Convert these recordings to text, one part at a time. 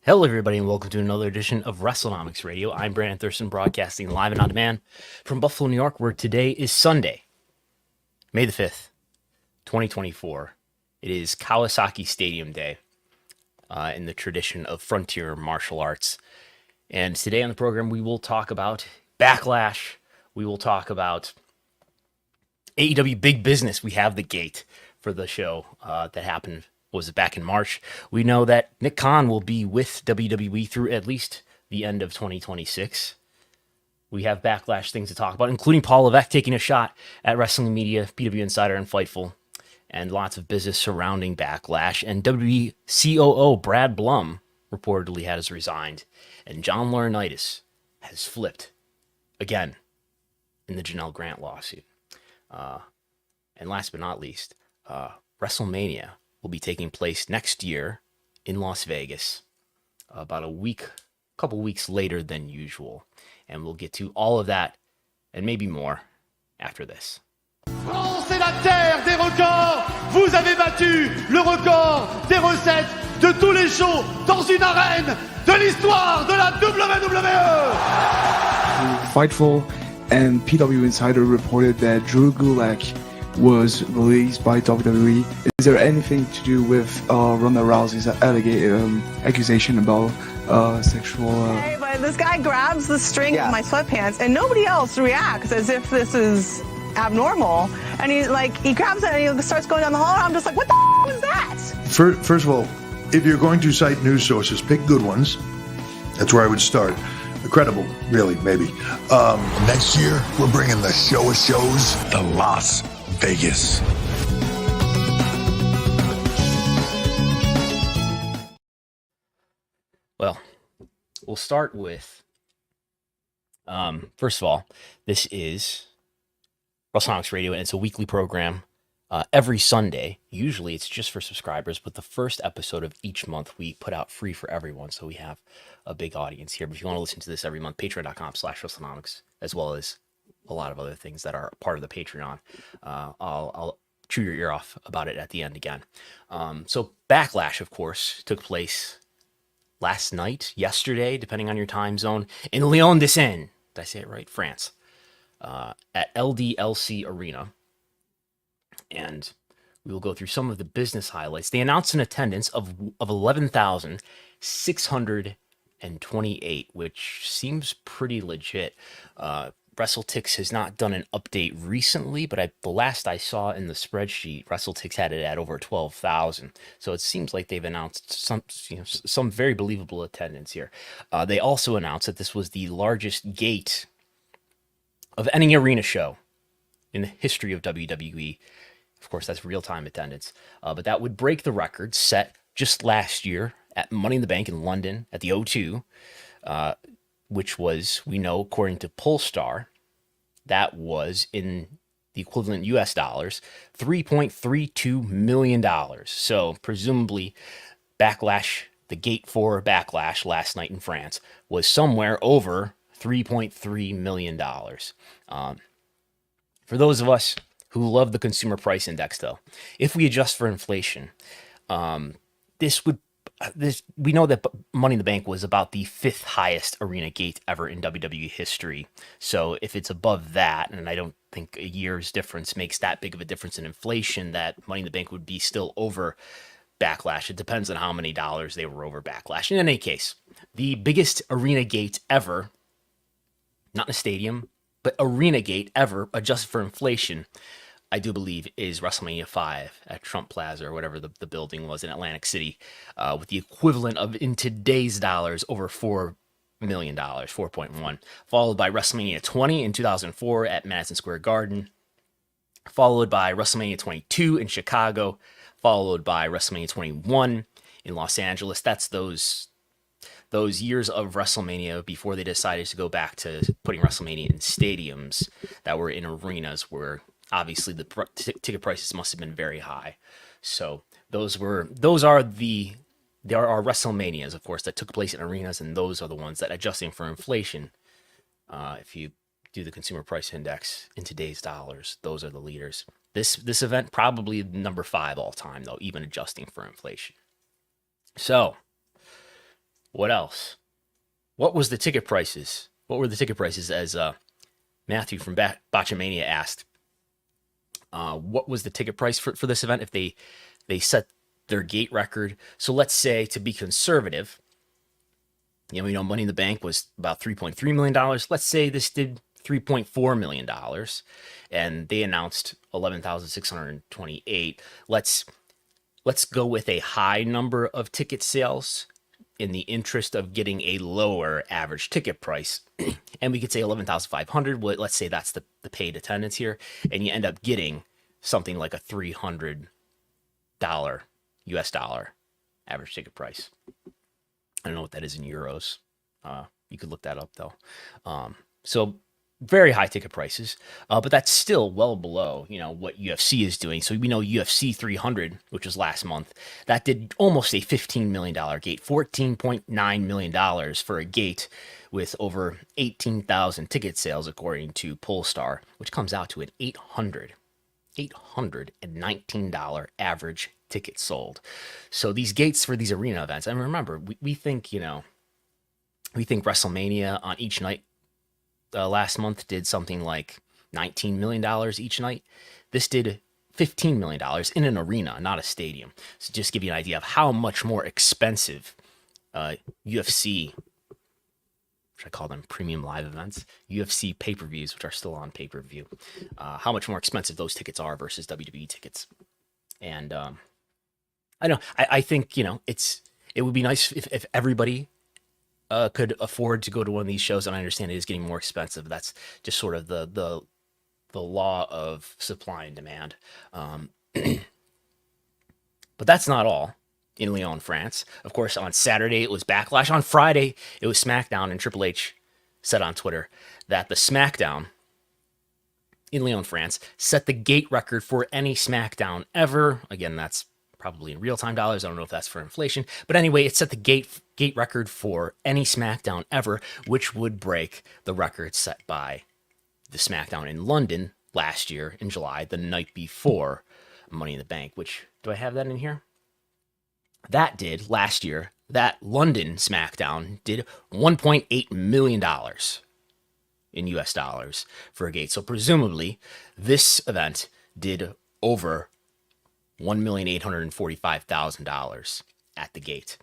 Hello, everybody, and welcome to another edition of Wrestlenomics Radio. I'm Brandon Thurston, broadcasting live and on demand from Buffalo, New York, where today is Sunday, May the 5th, 2024. It is Kawasaki Stadium Day in the tradition of frontier martial arts. And today on the program, we will talk about Backlash. We will talk about AEW Big Business. We have the gate for the show that happened. Was it back in March? We know that Nick Khan will be with WWE through at least the end of 2026. We have Backlash things to talk about, including Paul Levesque taking a shot at Wrestlemania, PWInsider and Fightful, and lots of business surrounding Backlash. And WWE COO Brad Blum reportedly has resigned, and John Laurinaitis has flipped again in the Janelle Grant lawsuit. And last but not least, Wrestlemania will be taking place next year in Las Vegas, about a couple weeks later than usual. And we'll get to all of that and maybe more after this. France est la terre des records. Vous avez battu le record des recettes de tous les shows dans une arène de l'histoire de la WWE. Fightful and PWInsider reported that Drew Gulak was released by WWE. Is there anything to do with Ronda Rousey's accusation about sexual... Hey, but this guy grabs the string of my sweatpants and nobody else reacts as if this is abnormal. And he grabs it and he starts going down the hall and I'm just like, what the was that? First of all, if you're going to cite news sources, pick good ones. That's where I would start. Credible, really, maybe. Next year, we're bringing the show of shows to Las Vegas. Well, we'll start with, first of all, this is Wrestlenomics Radio, and it's a weekly program every Sunday. Usually it's just for subscribers, but the first episode of each month we put out free for everyone, so we have a big audience here. But if you want to listen to this every month, patreon.com/Wrestlenomics, as well as a lot of other things that are part of the Patreon. I'll chew your ear off about it at the end again. So Backlash, of course, took place last night, yesterday, depending on your time zone, in Lyon des Seine. Did I say it right? France. At LDLC Arena. And we will go through some of the business highlights. They announced an attendance of 11,628, which seems pretty legit. WrestleTix has not done an update recently, but the last I saw in the spreadsheet, WrestleTix had it at over 12,000. So it seems like they've announced some very believable attendance here. They also announced that this was the largest gate of any arena show in the history of WWE. Of course, that's real-time attendance. But that would break the record set just last year at Money in the Bank in London at the O2, which was, we know, according to Polestar, that was in the equivalent US dollars, $3.32 million. So presumably Backlash, the gate for Backlash last night in France, was somewhere over $3.3 million. For those of us who love the consumer price index, though, if we adjust for inflation, we know that Money in the Bank was about the 5th highest arena gate ever in WWE history. So if it's above that, and I don't think a year's difference makes that big of a difference in inflation, that Money in the Bank would be still over Backlash. It depends on how many dollars they were over Backlash. In any case, the biggest arena gate ever, not in a stadium, but arena gate ever, adjusted for inflation, I do believe, is WrestleMania 5 at Trump Plaza, or whatever the building was in Atlantic City, with the equivalent of, in today's dollars, over $4 million, 4.1, followed by WrestleMania 20 in 2004 at Madison Square Garden, followed by WrestleMania 22 in Chicago, followed by WrestleMania 21 in Los Angeles. That's those years of WrestleMania before they decided to go back to putting WrestleMania in stadiums that were in arenas where obviously the ticket prices must have been very high. So there are WrestleManias, of course, that took place in arenas, and those are the ones that, adjusting for inflation, if you do the consumer price index in today's dollars, those are the leaders. This event probably number 5 all time, though, even adjusting for inflation. So What else? What was the ticket prices? What were the ticket prices, as Matthew from Botchamania asked? What was the ticket price for this event if they set their gate record? So let's say, to be conservative, Money in the Bank was about $3.3 million. Let's say this did $3.4 million, and they announced 11,628. Let's go with a high number of ticket sales in the interest of getting a lower average ticket price. And we could say 11,500. Let's say that's the paid attendance here, and you end up getting something like a $300 US dollar average ticket price. I don't know what that is in euros. You could look that up though. So very high ticket prices, but that's still well below, what UFC is doing. So we know UFC 300, which was last month, that did almost a $15 million gate, $14.9 million for a gate with over 18,000 ticket sales, according to Polestar, which comes out to an $819 average ticket sold. So these gates for these arena events, and remember, we think Wrestlemania on each night last month did something like $19 million each night. This did $15 million in an arena, not a stadium. So just give you an idea of how much more expensive UFC, which I call them premium live events, UFC pay-per-views, which are still on pay-per-view, how much more expensive those tickets are versus WWE tickets. And I think, it would be nice if everybody could afford to go to one of these shows, and I understand it is getting more expensive. That's just sort of the law of supply and demand. But that's not all in Lyon, France. Of course, on Saturday it was Backlash. On Friday it was SmackDown, and Triple H said on Twitter that the SmackDown in Lyon, France set the gate record for any SmackDown ever. Again, that's probably in real-time dollars. I don't know if that's for inflation. But anyway, it set the gate record for any SmackDown ever, which would break the record set by the SmackDown in London last year in July, the night before Money in the Bank, which, do I have that in here? That did, last year, that London SmackDown did $1.8 million in US dollars for a gate. So presumably, this event did over $1,845,000 at the gate,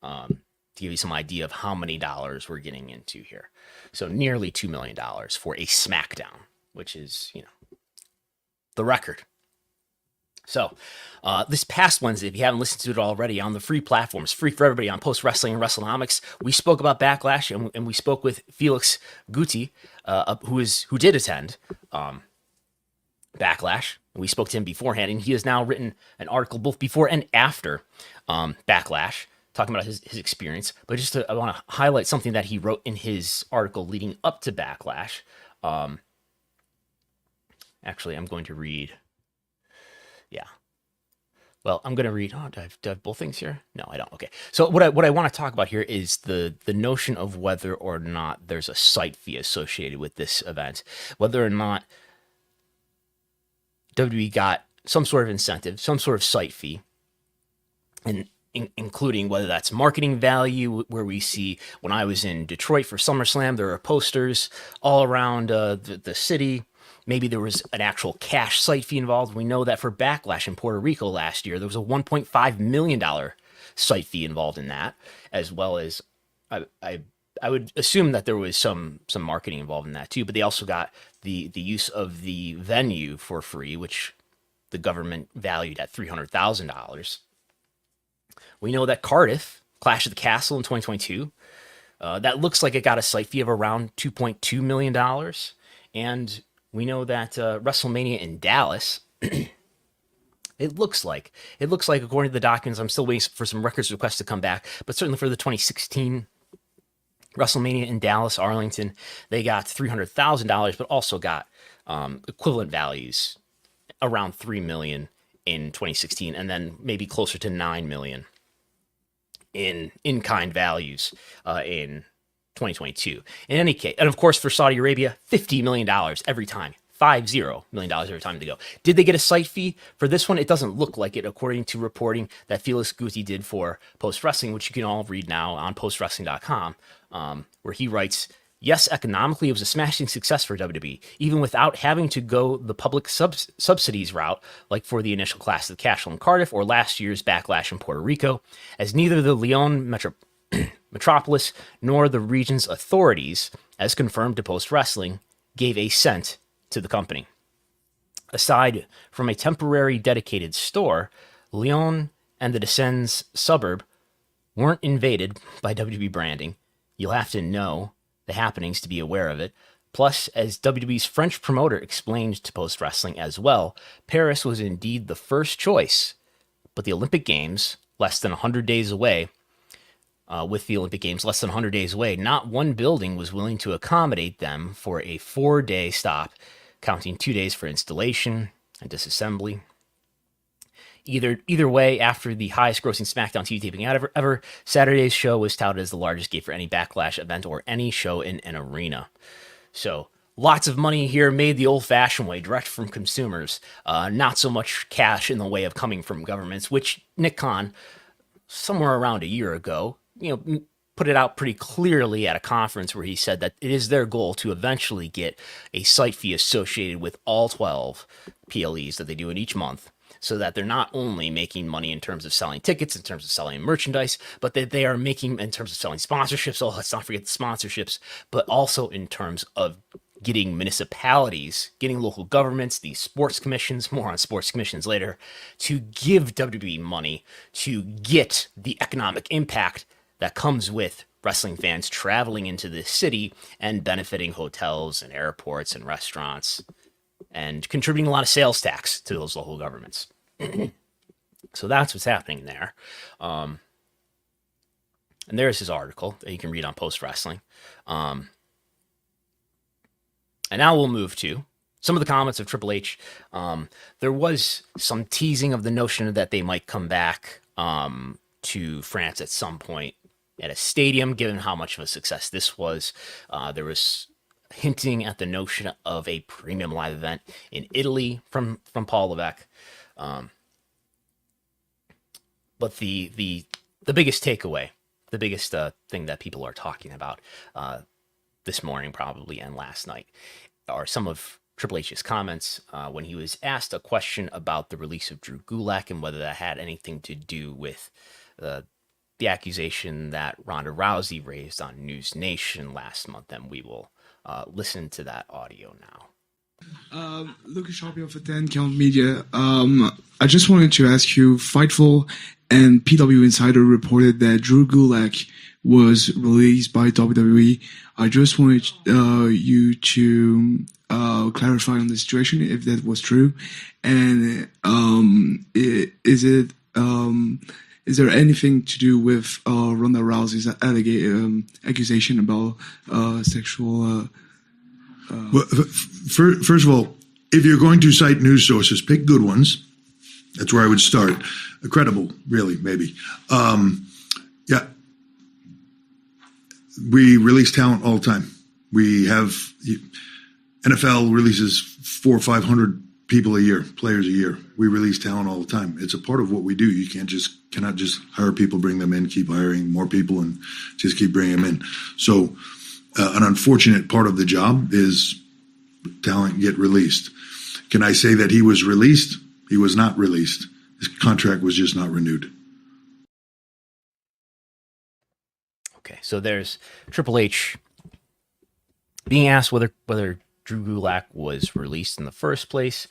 to give you some idea of how many dollars we're getting into here. So nearly $2 million for a SmackDown, which is, the record. So this past Wednesday, if you haven't listened to it already, on the free platforms, free for everybody on Post Wrestling and Wrestlenomics, we spoke about Backlash, and we spoke with Felix Guti, who did attend Backlash. We spoke to him beforehand, and he has now written an article both before and after Backlash, talking about his experience. But I want to highlight something that he wrote in his article leading up to Backlash. Actually, I'm going to read. Yeah. Well, I'm going to read. Oh, do I have both things here? No, I don't. Okay. So what I want to talk about here is the notion of whether or not there's a site fee associated with this event, whether or not WWE got some sort of incentive, some sort of site fee, and including whether that's marketing value, where we see, when I was in Detroit for SummerSlam, there are posters all around the city. Maybe there was an actual cash site fee involved. We know that for Backlash in Puerto Rico last year, there was a $1.5 million site fee involved in that, as well as I would assume that there was some marketing involved in that too. But they also got the use of the venue for free, which the government valued at $300,000. We know that Cardiff, Clash of the Castle in 2022, that looks like it got a site fee of around $2.2 million. And we know that WrestleMania in Dallas, it looks like, according to the documents, I'm still waiting for some records requests to come back, but certainly for the 2016 WrestleMania in Dallas, Arlington, they got $300,000, but also got equivalent values around $3 million in 2016, and then maybe closer to $9 million in-kind values in 2022. In any case, and of course for Saudi Arabia, $50 million every time. $50 million every time they go. Did they get a site fee for this one? It doesn't look like it, according to reporting that Felix Guti did for Post Wrestling, which you can all read now on postwrestling.com, where he writes, yes, economically, it was a smashing success for WWE, even without having to go the public subsidies route, like for the initial Clash of the Castle in Cardiff or last year's Backlash in Puerto Rico, as neither the Leon Metropolis nor the region's authorities, as confirmed to Post Wrestling, gave a cent to the company. Aside from a temporary dedicated store, Lyon and the Descends suburb weren't invaded by WWE branding. You'll have to know the happenings to be aware of it. Plus, as WWE's French promoter explained to Post Wrestling as well, Paris was indeed the first choice, but the Olympic Games, less than 100 days away, not one building was willing to accommodate them for a 4-day stop, counting 2 days for installation and disassembly. Either way, after the highest grossing SmackDown TV taping ever, Saturday's show was touted as the largest gate for any Backlash event or any show in an arena. So lots of money here made the old-fashioned way, direct from consumers. Not so much cash in the way of coming from governments, which Nick Khan, somewhere around a year ago, put it out pretty clearly at a conference where he said that it is their goal to eventually get a site fee associated with all 12 PLEs that they do in each month, so that they're not only making money in terms of selling tickets, in terms of selling merchandise, but that they are making in terms of selling sponsorships. Oh, let's not forget the sponsorships, but also in terms of getting municipalities, getting local governments, these sports commissions, more on sports commissions later, to give WWE money to get the economic impact that comes with wrestling fans traveling into the city and benefiting hotels and airports and restaurants and contributing a lot of sales tax to those local governments. So that's what's happening there. And there's his article that you can read on Post Wrestling. And now we'll move to some of the comments of Triple H. There was some teasing of the notion that they might come back to France at some point at a stadium, given how much of a success this was. There was hinting at the notion of a premium live event in Italy from Paul Levesque. But the biggest takeaway, the biggest thing that people are talking about this morning probably and last night are some of Triple H's comments when he was asked a question about the release of Drew Gulak and whether that had anything to do with the accusation that Ronda Rousey raised on News Nation last month. And we will listen to that audio now. Lucas Sharpie of 10 Count Media. I just wanted to ask you, Fightful and PWInsider reported that Drew Gulak was released by WWE. I just wanted you to clarify on the situation, if that was true. And is there anything to do with Ronda Rousey's accusation about sexual... Well, first of all, if you're going to cite news sources, pick good ones. That's where I would start. Credible, really, maybe. Yeah. We release talent all the time. We have NFL releases 400 or 500 people a year, players a year. We release talent all the time. It's a part of what we do. You cannot just hire people, bring them in, keep hiring more people, and just keep bringing them in. So an unfortunate part of the job is talent get released. Can I say that he was released? He was not released. His contract was just not renewed. Okay, so there's Triple H being asked whether Drew Gulak was released in the first place,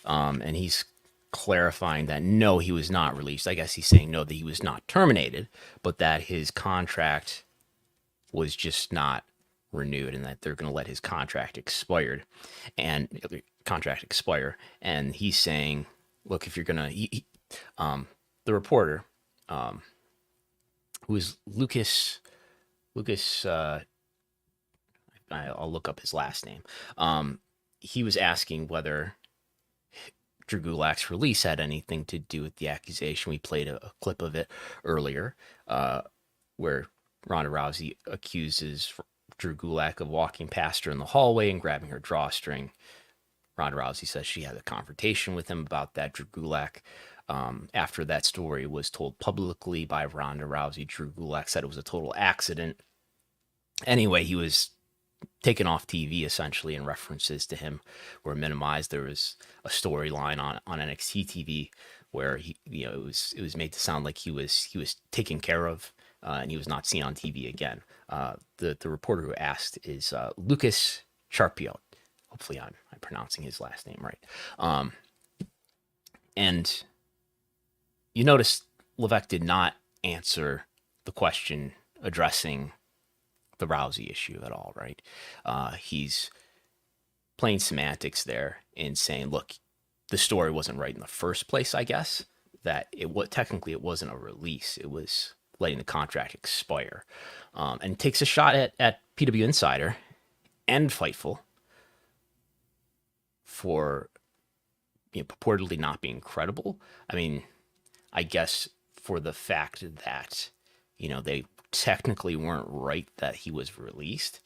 and he's clarifying that no, he was not released. I guess he's saying no, that he was not terminated, but that his contract was just not renewed, and that they're going to let his contract expire. And he's saying, look, if you're going to, the reporter, who is Lucas, I'll look up his last name. He was asking whether Drew Gulak's release had anything to do with the accusation. We played a clip of it earlier, where Ronda Rousey accuses Drew Gulak of walking past her in the hallway and grabbing her drawstring Ronda Rousey says she had a confrontation with him about that. Drew Gulak, after that story was told publicly by Ronda Rousey, Drew Gulak said it was a total accident. Anyway, he was taken off TV essentially, and references to him were minimized. There was a storyline on NXT TV where it was made to sound like he was taken care of, and he was not seen on TV again. The reporter who asked is Lucas Charpiot. Hopefully I'm pronouncing his last name right. And you notice Levesque did not answer the question addressing the Rousey issue at all, right? He's playing semantics there in saying, look, the story wasn't right in the first place, I guess. That technically it wasn't a release. It was letting the contract expire. And takes a shot at PWInsider and Fightful for purportedly not being credible. I mean, I guess for the fact that, they technically weren't right that he was released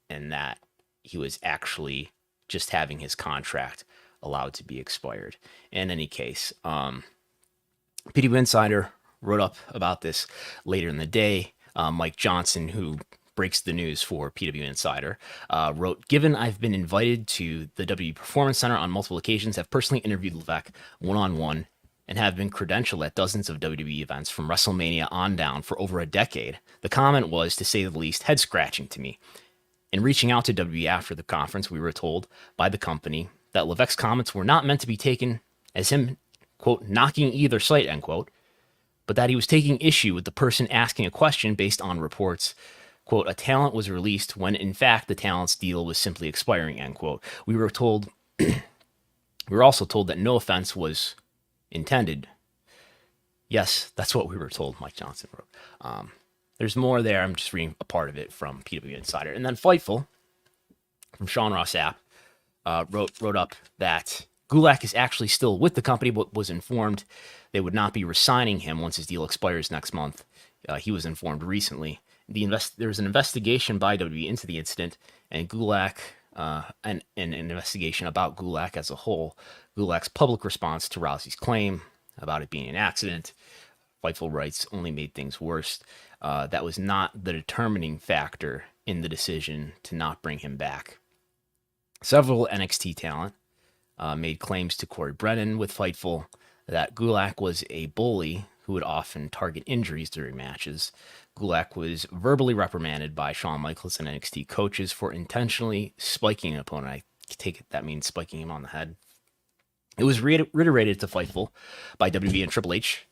and that he was actually just having his contract allowed to be expired. In any case, PWInsider wrote up about this later in the day. Mike Johnson, who breaks the news for PWInsider, wrote, given I've been invited to the WWE Performance Center on multiple occasions, have personally interviewed Levesque one-on-one, and have been credentialed at dozens of WWE events from WrestleMania on down for over a decade, the comment was, to say the least, head-scratching to me. In reaching out to WWE after the conference, we were told by the company that Levesque's comments were not meant to be taken as him, quote, knocking either site, end quote, but that he was taking issue with the person asking a question based on reports, quote, a talent was released when in fact the talent's deal was simply expiring, end quote. We were also told that no offense was intended. Yes, that's what we were told, Mike Johnson wrote. There's more there. I'm just reading a part of it from PWInsider. And then Fightful, from Sean Ross Sapp, wrote up that Gulak is actually still with the company, but was informed they would not be resigning him once his deal expires next month. He was informed recently. There was an investigation by WWE into the incident, and Gulak, and an investigation about Gulak as a whole. Gulak's public response to Rousey's claim about it being an accident, Fightful writes, only made things worse. That was not the determining factor in the decision to not bring him back. Several NXT talent made claims to Corey Brennan with Fightful that Gulak was a bully who would often target injuries during matches. Gulak was verbally reprimanded by Shawn Michaels and NXT coaches for intentionally spiking an opponent. I take it that means spiking him on the head. It was reiterated to Fightful by WWE and Triple H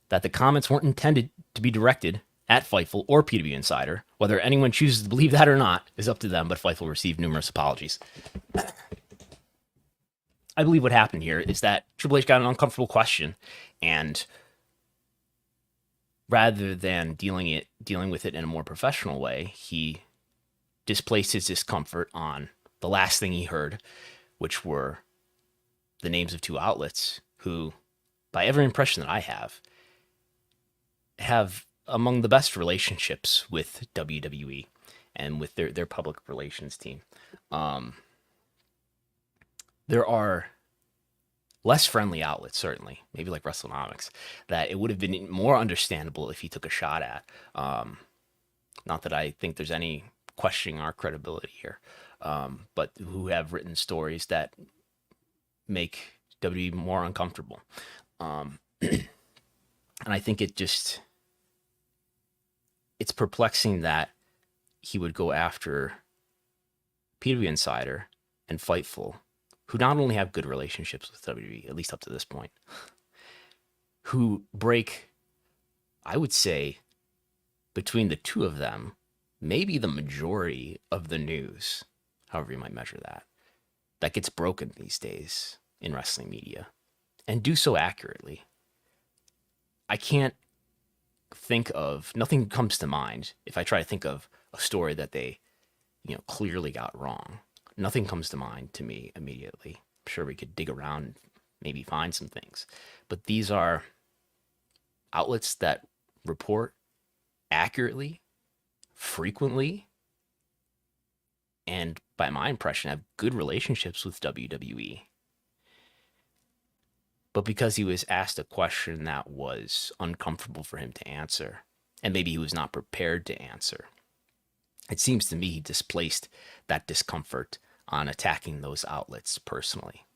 that the comments weren't intended to be directed at Fightful or PWInsider. Whether anyone chooses to believe that or not is up to them, but Fightful received numerous apologies. I believe what happened here is that Triple H got an uncomfortable question, and rather than dealing with it in a more professional way, he displaced his discomfort on the last thing he heard, which were the names of two outlets who, by every impression that I have among the best relationships with WWE and with their public relations team. There are less friendly outlets, certainly, maybe like Wrestlenomics, that it would have been more understandable if he took a shot at. Not that I think there's any questioning our credibility here, but who have written stories that make WWE more uncomfortable. And I think it's perplexing that he would go after PWInsider and Fightful, who not only have good relationships with WWE, at least up to this point, who break, I would say, between the two of them, maybe the majority of the news, however you might measure that gets broken these days in wrestling media, and do so accurately. I can't think of, nothing comes to mind if I try to think of a story that they, clearly got wrong. Nothing comes to mind to me immediately. I'm sure we could dig around and maybe find some things. But these are outlets that report accurately, frequently, and by my impression, have good relationships with WWE. But because he was asked a question that was uncomfortable for him to answer, and maybe he was not prepared to answer, it seems to me he displaced that discomfort on attacking those outlets personally.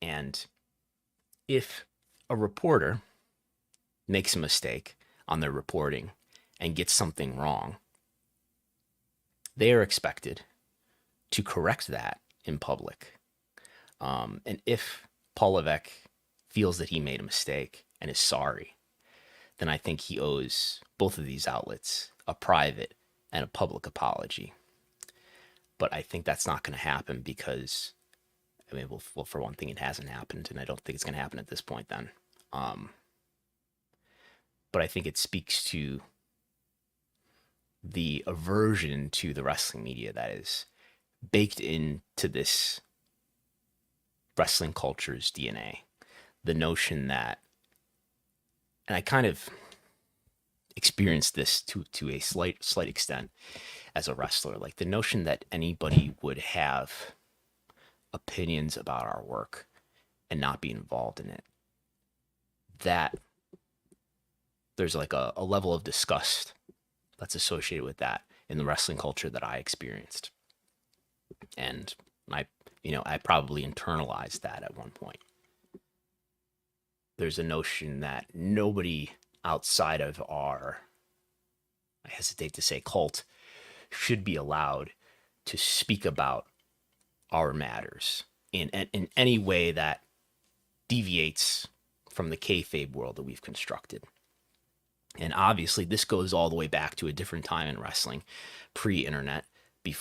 And if a reporter makes a mistake on their reporting and gets something wrong, they are expected to correct that in public. And if Paul Levesque feels that he made a mistake and is sorry, then I think he owes both of these outlets a private and a public apology. But I think that's not going to happen because, I mean, well, for one thing, it hasn't happened, and I don't think it's going to happen at this point then. But I think it speaks to the aversion to the wrestling media that is baked into this wrestling culture's DNA. The notion that, and I kind of experienced this to a slight extent as a wrestler, like the notion that anybody would have opinions about our work and not be involved in it, that there's like a level of disgust that's associated with that in the wrestling culture that I experienced. And I probably internalized that at one point. There's a notion that nobody outside of our, I hesitate to say cult, should be allowed to speak about our matters in any way that deviates from the kayfabe world that we've constructed. And obviously this goes all the way back to a different time in wrestling, pre-internet,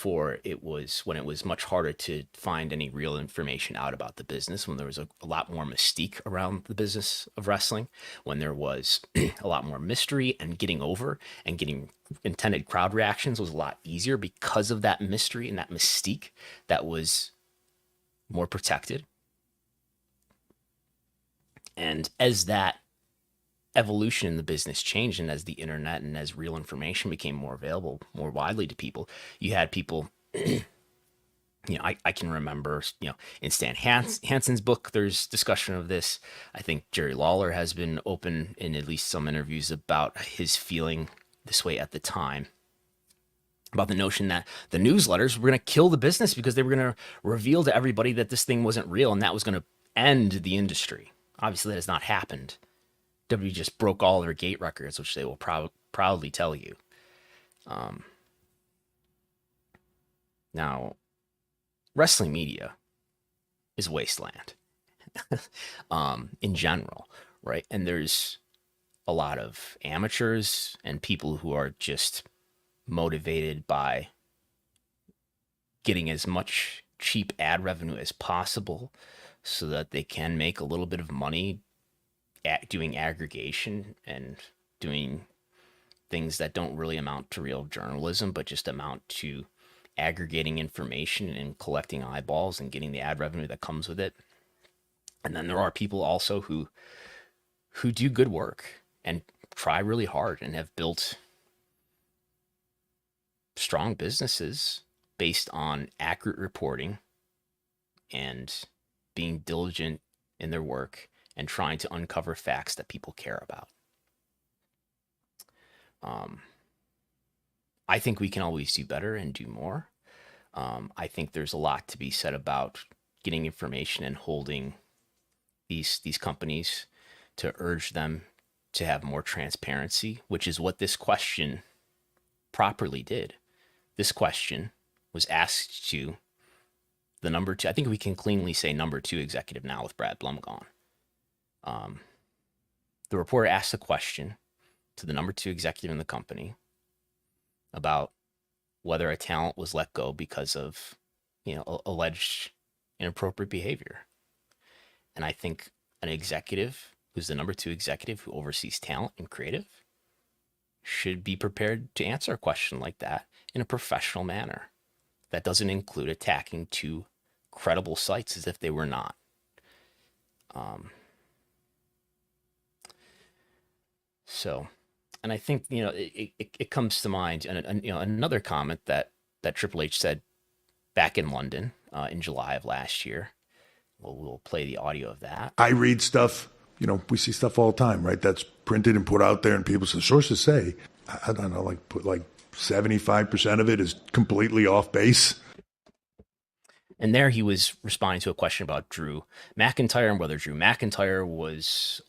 when it was much harder to find any real information out about the business, when there was a lot more mystique around the business of wrestling, when there was a lot more mystery, and getting over and getting intended crowd reactions was a lot easier because of that mystery and that mystique that was more protected. And as that evolution in the business changed, and as the internet and as real information became more available more widely to people, you had people, I can remember, in Stan Hansen's book, there's discussion of this. I think Jerry Lawler has been open in at least some interviews about his feeling this way at the time, about the notion that the newsletters were going to kill the business because they were going to reveal to everybody that this thing wasn't real, and that was going to end the industry. Obviously, that has not happened. WWE just broke all their gate records, which they will proudly tell you. Now, wrestling media is a wasteland in general, right? And there's a lot of amateurs and people who are just motivated by getting as much cheap ad revenue as possible so that they can make a little bit of money doing aggregation and doing things that don't really amount to real journalism, but just amount to aggregating information and collecting eyeballs and getting the ad revenue that comes with it. And then there are people also who do good work and try really hard and have built strong businesses based on accurate reporting and being diligent in their work and trying to uncover facts that people care about. I think we can always do better and do more. I think there's a lot to be said about getting information and holding these companies to urge them to have more transparency, which is what this question properly did. This question was asked to the number two, I think we can cleanly say number two executive now with Brad Blum gone. The reporter asked a question to the number two executive in the company about whether a talent was let go because of, alleged inappropriate behavior. And I think an executive who's the number two executive who oversees talent and creative should be prepared to answer a question like that in a professional manner. That doesn't include attacking two credible sites as if they were not. So And I think, it comes to mind, and another comment that Triple H said back in London in July of last year. We'll play the audio of that. I read stuff, we see stuff all the time, right? That's printed and put out there, and people say, sources say, I don't know, like 75% of it is completely off base. And there he was responding to a question about Drew McIntyre and whether Drew McIntyre was,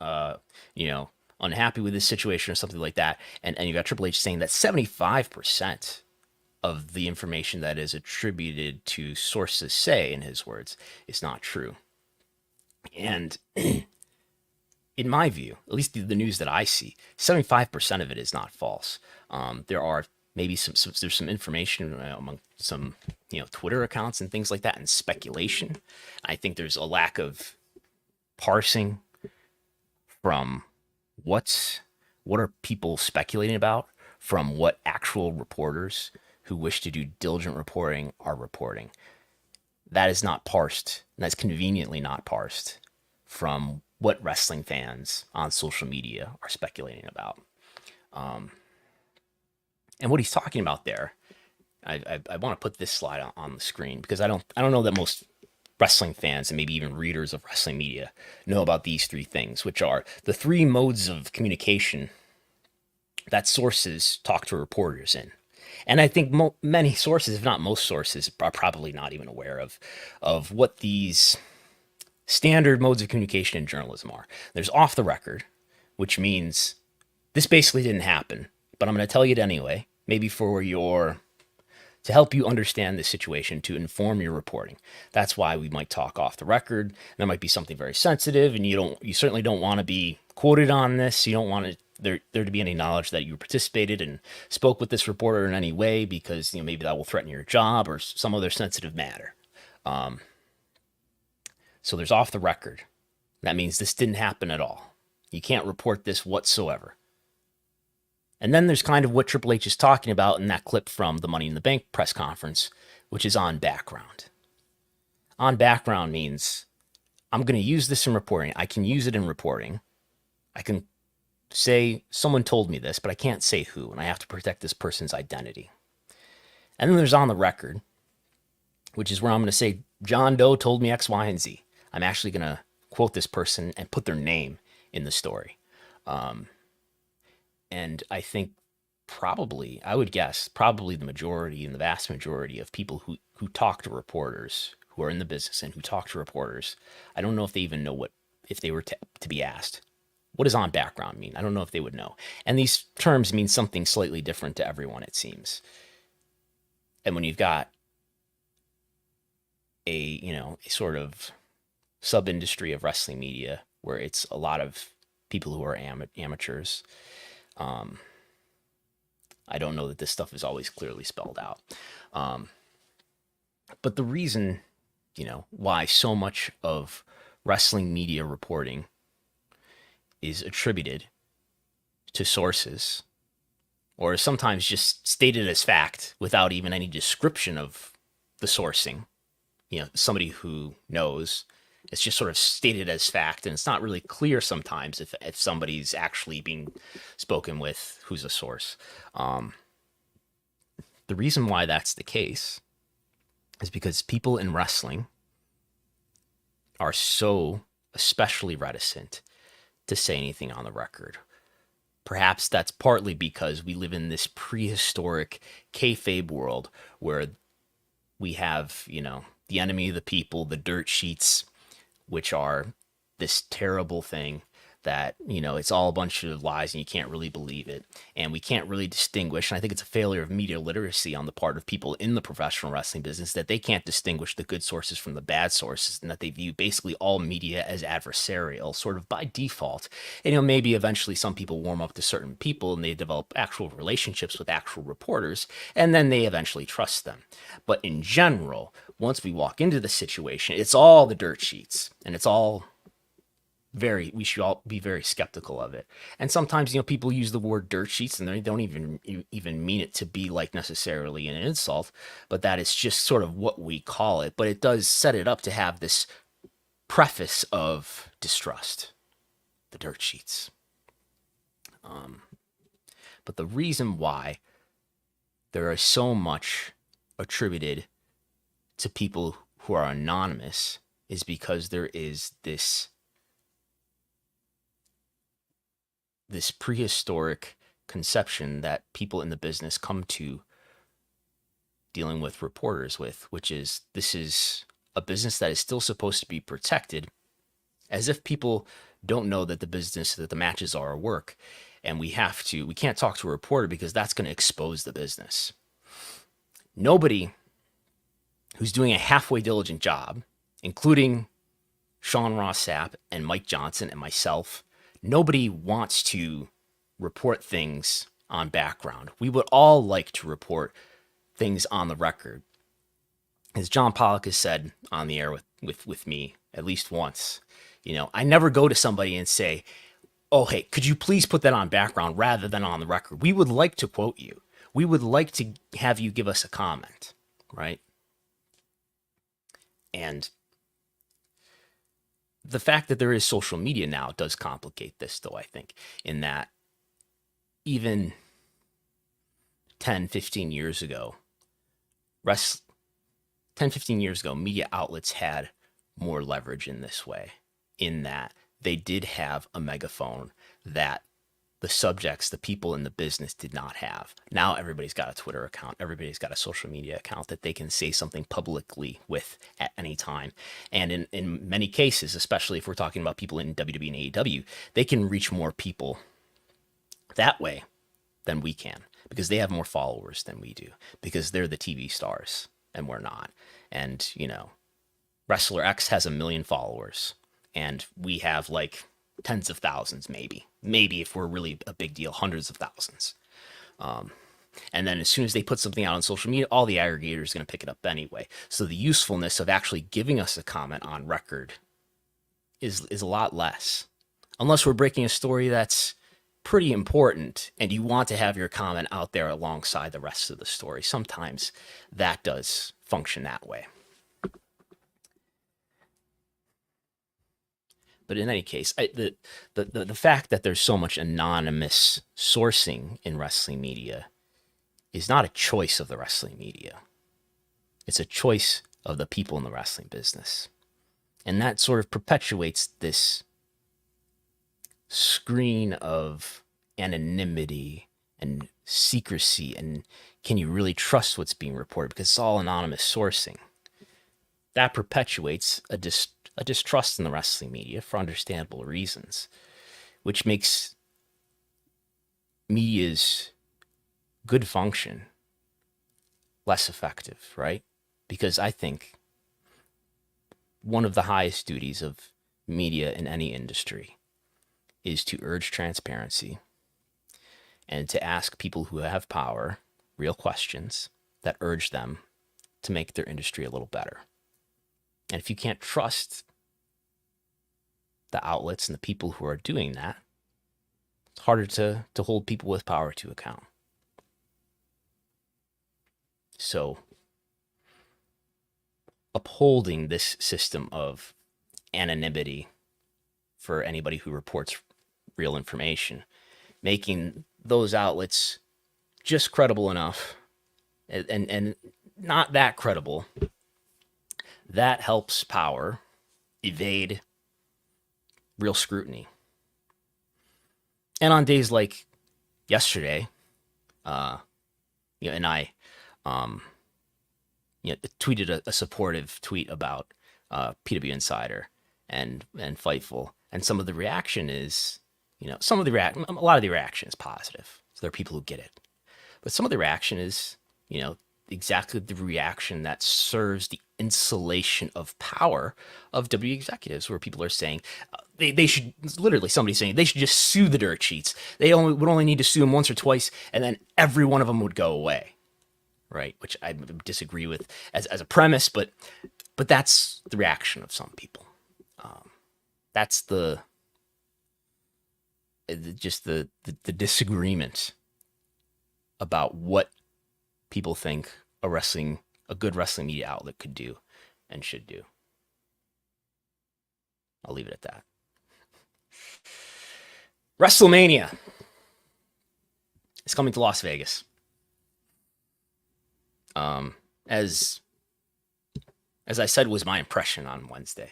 unhappy with this situation or something like that. And you got Triple H saying that 75% of the information that is attributed to sources say, in his words, is not true. And in my view, at least the news that I see, 75% of it is not false. There are maybe there's some information among some, Twitter accounts and things like that, and speculation. I think there's a lack of parsing from what are people speculating about from what actual reporters who wish to do diligent reporting are reporting. That is not parsed. That's conveniently not parsed from what wrestling fans on social media are speculating about. And what he's talking about there, I want to put this slide on the screen because I don't know that most wrestling fans and maybe even readers of wrestling media know about these three things, which are the three modes of communication that sources talk to reporters in. And I think many sources, if not most sources, are probably not even aware of what these standard modes of communication in journalism are. There's off the record, which means this basically didn't happen, but I'm going to tell you it anyway, maybe to help you understand the situation, to inform your reporting. That's why we might talk off the record. There might be something very sensitive, and you certainly don't want to be quoted on this. You don't want there to be any knowledge that you participated and spoke with this reporter in any way, because maybe that will threaten your job or some other sensitive matter. So there's off the record. That means this didn't happen at all. You can't report this whatsoever. And then there's kind of what Triple H is talking about in that clip from the Money in the Bank press conference, which is on background. On background means I'm going to use this in reporting. I can use it in reporting. I can say someone told me this, but I can't say who, and I have to protect this person's identity. And then there's on the record, which is where I'm going to say John Doe told me X, Y, and Z. I'm actually going to quote this person and put their name in the story. And I think I would guess the majority and the vast majority of people who talk to reporters, who are in the business and who talk to reporters, I don't know if they even know if they were to be asked, what does on background mean? I don't know if they would know. And these terms mean something slightly different to everyone, it seems. And when you've got a sort of sub-industry of wrestling media where it's a lot of people who are amateurs, I don't know that this stuff is always clearly spelled out. But the reason, why so much of wrestling media reporting is attributed to sources, or is sometimes just stated as fact without even any description of the sourcing, somebody who knows, it's just sort of stated as fact, and it's not really clear sometimes if somebody's actually being spoken with who's a source. The reason why that's the case is because people in wrestling are so especially reticent to say anything on the record. Perhaps that's partly because we live in this prehistoric kayfabe world where we have, the enemy of the people, the dirt sheets, which are this terrible thing that, it's all a bunch of lies and you can't really believe it. And we can't really distinguish. And I think it's a failure of media literacy on the part of people in the professional wrestling business that they can't distinguish the good sources from the bad sources, and that they view basically all media as adversarial, sort of by default. And, maybe eventually some people warm up to certain people and they develop actual relationships with actual reporters, and then they eventually trust them. But in general, once we walk into the situation, it's all the dirt sheets, and it's all we should all be very skeptical of it. And sometimes, people use the word dirt sheets and they don't even mean it to be like necessarily an insult, but that is just sort of what we call it. But it does set it up to have this preface of distrust, the dirt sheets. But the reason why there is so much attributed to people who are anonymous is because there is this prehistoric conception that people in the business come to dealing with reporters with, which is this is a business that is still supposed to be protected, as if people don't know that the matches are work, and we can't talk to a reporter because that's going to expose the business. Nobody who's doing a halfway diligent job, including Sean Ross Sapp and Mike Johnson and myself, nobody wants to report things on background. We would all like to report things on the record. As John Pollock has said on the air with me at least once, I never go to somebody and say, oh, hey, could you please put that on background rather than on the record? We would like to quote you. We would like to have you give us a comment, right? And the fact that there is social media now does complicate this, though, I think, in that even 10, 15 years ago, media outlets had more leverage in this way, in that they did have a megaphone that the subjects, the people in the business did not have. Now everybody's got a Twitter account. Everybody's got a social media account that they can say something publicly with at any time. And in many cases, especially if we're talking about people in WWE and AEW, they can reach more people that way than we can because they have more followers than we do because they're the TV stars and we're not. And, Wrestler X has 1 million followers and we have like tens of thousands, maybe if we're really a big deal, hundreds of thousands. And then as soon as they put something out on social media, all the aggregators are going to pick it up anyway. So the usefulness of actually giving us a comment on record is a lot less, unless we're breaking a story that's pretty important and you want to have your comment out there alongside the rest of the story. Sometimes that does function that way. But in any case, the fact that there's so much anonymous sourcing in wrestling media is not a choice of the wrestling media. It's a choice of the people in the wrestling business. And that sort of perpetuates this screen of anonymity and secrecy. And can you really trust what's being reported? Because it's all anonymous sourcing. That perpetuates a distrust in the wrestling media for understandable reasons, which makes media's good function less effective, right? Because I think one of the highest duties of media in any industry is to urge transparency and to ask people who have power real questions that urge them to make their industry a little better. And if you can't trust the outlets and the people who are doing that, it's harder to hold people with power to account. So upholding this system of anonymity for anybody who reports real information, making those outlets just credible enough and not that credible, that helps power evade real scrutiny. And on days like yesterday, and I tweeted a supportive tweet about PWInsider and Fightful, and some of the reaction is, a lot of the reaction is positive. So there are people who get it, but some of the reaction is, exactly the reaction that serves the insulation of power of W executives, where people are saying they should, literally somebody's saying they should just sue the dirt sheets. They would only need to sue them once or twice, and then every one of them would go away, right? Which I disagree with as a premise, but that's the reaction of some people. That's the disagreement about what people think a good wrestling media outlet could do and should do. I'll leave it at that. Wrestlemania. is coming to Las Vegas. As I said was my impression on Wednesday.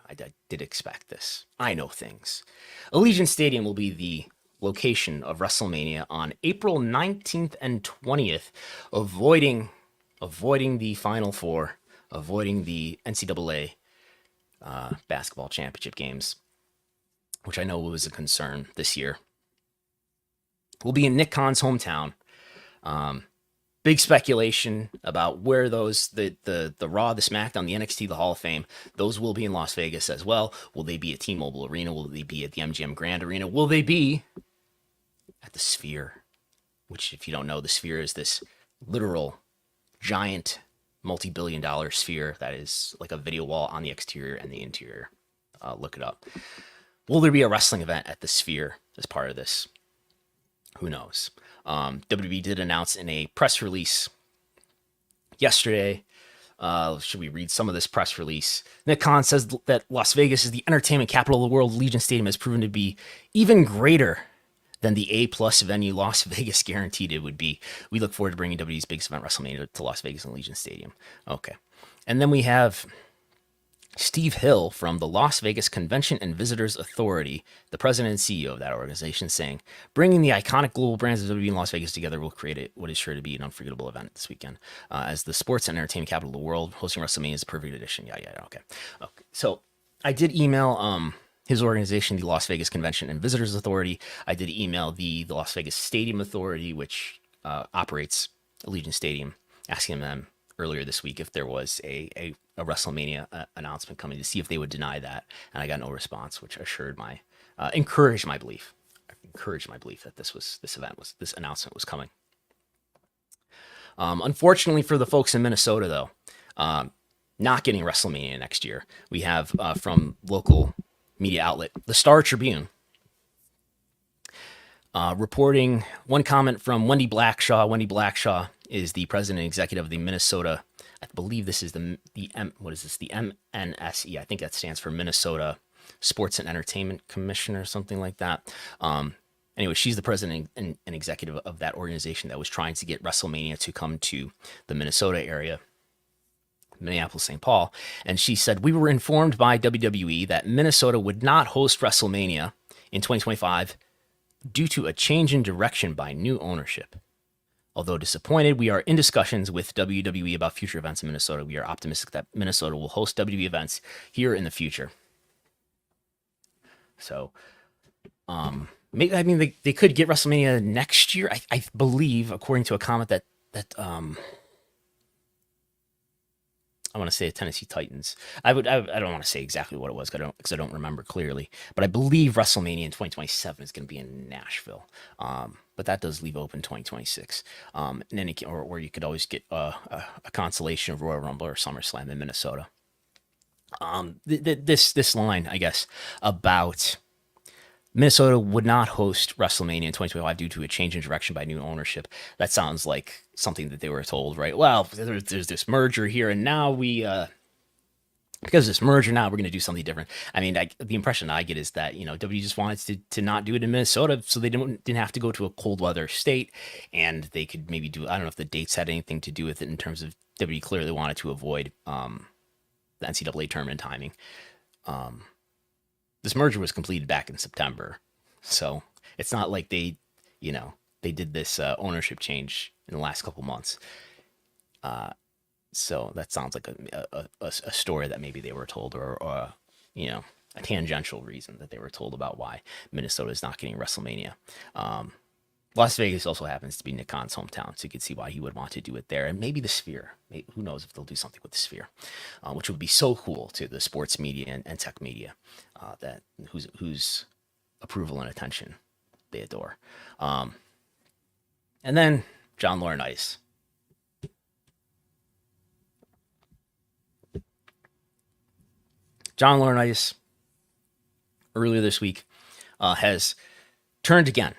I did expect this. I know things. Allegiant Stadium will be the location of WrestleMania on April 19th and 20th, avoiding the Final Four, avoiding the NCAA basketball championship games, which I know was a concern this year. We'll be in Nick Khan's hometown. Big speculation about where those, the Raw, the SmackDown, the NXT, the Hall of Fame, those will be in Las Vegas as well. Will they be at T-Mobile Arena? Will they be at the MGM Grand Arena? Will they be at the Sphere? Which, if you don't know, the Sphere is this literal giant multi-billion-dollar sphere that is like a video wall on the exterior and the interior. Look it up. Will there be a wrestling event at the Sphere as part of this? Who knows? WWE did announce in a press release yesterday. Should we read some of this press release? Nick Khan says that Las Vegas is the entertainment capital of the world. Allegiant Stadium has proven to be even greater than the A+ venue Las Vegas guaranteed it would be. We look forward to bringing WWE's biggest event, WrestleMania, to Las Vegas and Allegiant Stadium. Okay. And then we have Steve Hill from the Las Vegas Convention and Visitors Authority, the president and CEO of that organization, saying, bringing the iconic global brands of WWE and Las Vegas together will create what is sure to be an unforgettable event this weekend. As the sports and entertainment capital of the world, hosting WrestleMania is a perfect addition. Yeah, okay. So I did email his organization, the Las Vegas Convention and Visitors Authority. I did email the Las Vegas Stadium Authority, which operates Allegiant Stadium, asking them earlier this week if there was a WrestleMania announcement coming, to see if they would deny that, and I got no response, which encouraged my belief that this announcement was coming. Unfortunately for the folks in Minnesota, though, not getting WrestleMania next year, we have from local media outlet the Star Tribune reporting one comment from Wendy Blackshaw. Wendy Blackshaw is the president and executive of the Minnesota, I believe this is the MNSE. I think that stands for Minnesota Sports and Entertainment Commission or something like that. Anyway, she's the president and executive of that organization that was trying to get WrestleMania to come to the Minnesota area, Minneapolis, St. Paul. And she said, we were informed by WWE that Minnesota would not host WrestleMania in 2025 due to a change in direction by new ownership. Although disappointed, we are in discussions with WWE about future events in Minnesota. We are optimistic that Minnesota will host WWE events here in the future. So, maybe, I mean, they could get WrestleMania next year. I believe, according to a comment that I want to say the Tennessee Titans. I don't want to say exactly what it was because I don't remember clearly. But I believe WrestleMania in 2027 is going to be in Nashville. But that does leave open 2026. Or you could always get a consolation of Royal Rumble or SummerSlam in Minnesota. This line, I guess, about Minnesota would not host WrestleMania in 2025 due to a change in direction by new ownership. That sounds like something that they were told, right? Well, there's this merger here, and now because of this merger, now we're going to do something different. I mean, the impression I get is that, WWE just wanted to not do it in Minnesota, so they didn't have to go to a cold weather state, and they could maybe do, I don't know if the dates had anything to do with it in terms of WWE clearly wanted to avoid the NCAA tournament timing. This merger was completed back in September, so it's not like they did this ownership change in the last couple months. So that sounds like a story that maybe they were told, or a tangential reason that they were told about why Minnesota is not getting WrestleMania. Las Vegas also happens to be Nick Khan's hometown, so you can see why he would want to do it there. And maybe the Sphere. Who knows if they'll do something with the Sphere, which would be so cool to the sports media and tech media that whose approval and attention they adore. And then John Laurinaitis. John Laurinaitis, earlier this week, has turned again,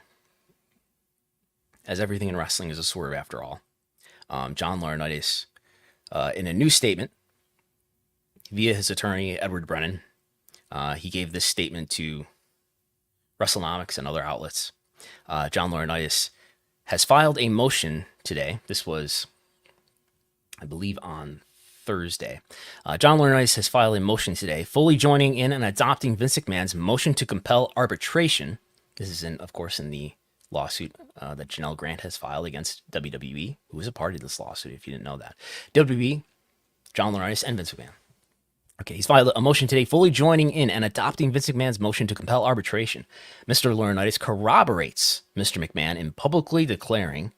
as everything in wrestling is a swerve after all. John Laurinaitis, in a new statement via his attorney, Edward Brennan, he gave this statement to Wrestlenomics and other outlets. John Laurinaitis has filed a motion today. This was, I believe, on Thursday. John Laurinaitis has filed a motion today, fully joining in and adopting Vince McMahon's motion to compel arbitration. This is, of course, in the lawsuit that Janelle Grant has filed against WWE, who is a party to this lawsuit, if you didn't know that. WWE, John Laurinaitis, and Vince McMahon. Okay, he's filed a motion today, fully joining in and adopting Vince McMahon's motion to compel arbitration. Mr. Laurinaitis corroborates Mr. McMahon in publicly declaring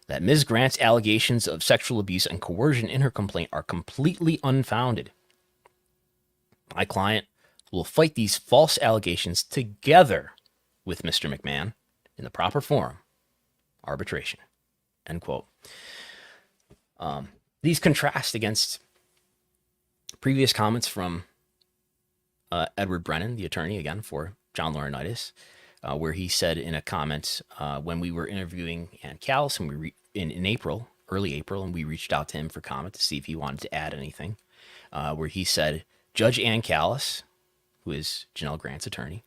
that Ms. Grant's allegations of sexual abuse and coercion in her complaint are completely unfounded. My client will fight these false allegations together with Mr. McMahon in the proper forum, arbitration, end quote. These contrast against previous comments from Edward Brennan, the attorney, again, for John Laurinaitis, where he said in a comment when we were interviewing Ann Callis and in April, early April, and we reached out to him for comment to see if he wanted to add anything, where he said, Judge Ann Callis, who is Janelle Grant's attorney,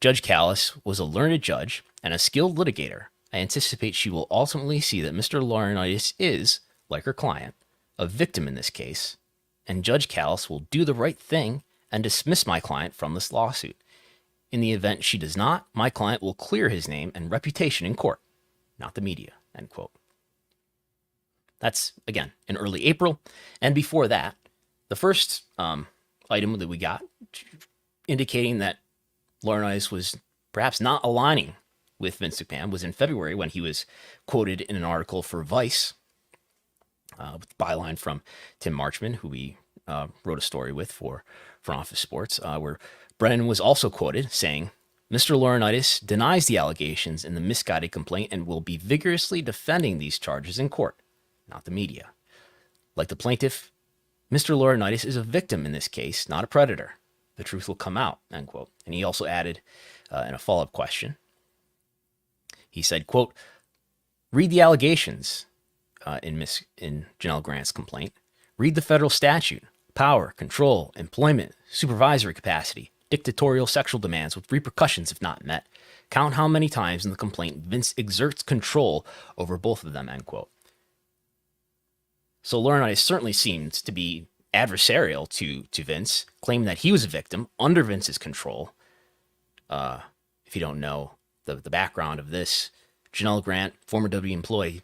Judge Callis was a learned judge and a skilled litigator. I anticipate she will ultimately see that Mr. Laurinaitis is, like her client, a victim in this case, and Judge Callis will do the right thing and dismiss my client from this lawsuit. In the event she does not, my client will clear his name and reputation in court, not the media, end quote. That's, again, in early April. And before that, the first item that we got indicating that Laurinaitis was perhaps not aligning with Vince McMahon was in February when he was quoted in an article for Vice, with byline from Tim Marchman, who we wrote a story with for Front Office Sports, where Brennan was also quoted saying, Mr. Laurinaitis denies the allegations in the misguided complaint and will be vigorously defending these charges in court, not the media. Like the plaintiff, Mr. Laurinaitis is a victim in this case, not a predator. The truth will come out, end quote. And he also added in a follow-up question, he said, quote, read the allegations in Janelle Grant's complaint. Read the federal statute, power, control, employment, supervisory capacity, dictatorial sexual demands with repercussions if not met. Count how many times in the complaint Vince exerts control over both of them, end quote. So Laurinaitis certainly seemed to be adversarial to Vince, claiming that he was a victim under Vince's control. If you don't know the background of this, Janelle Grant, former WWE employee,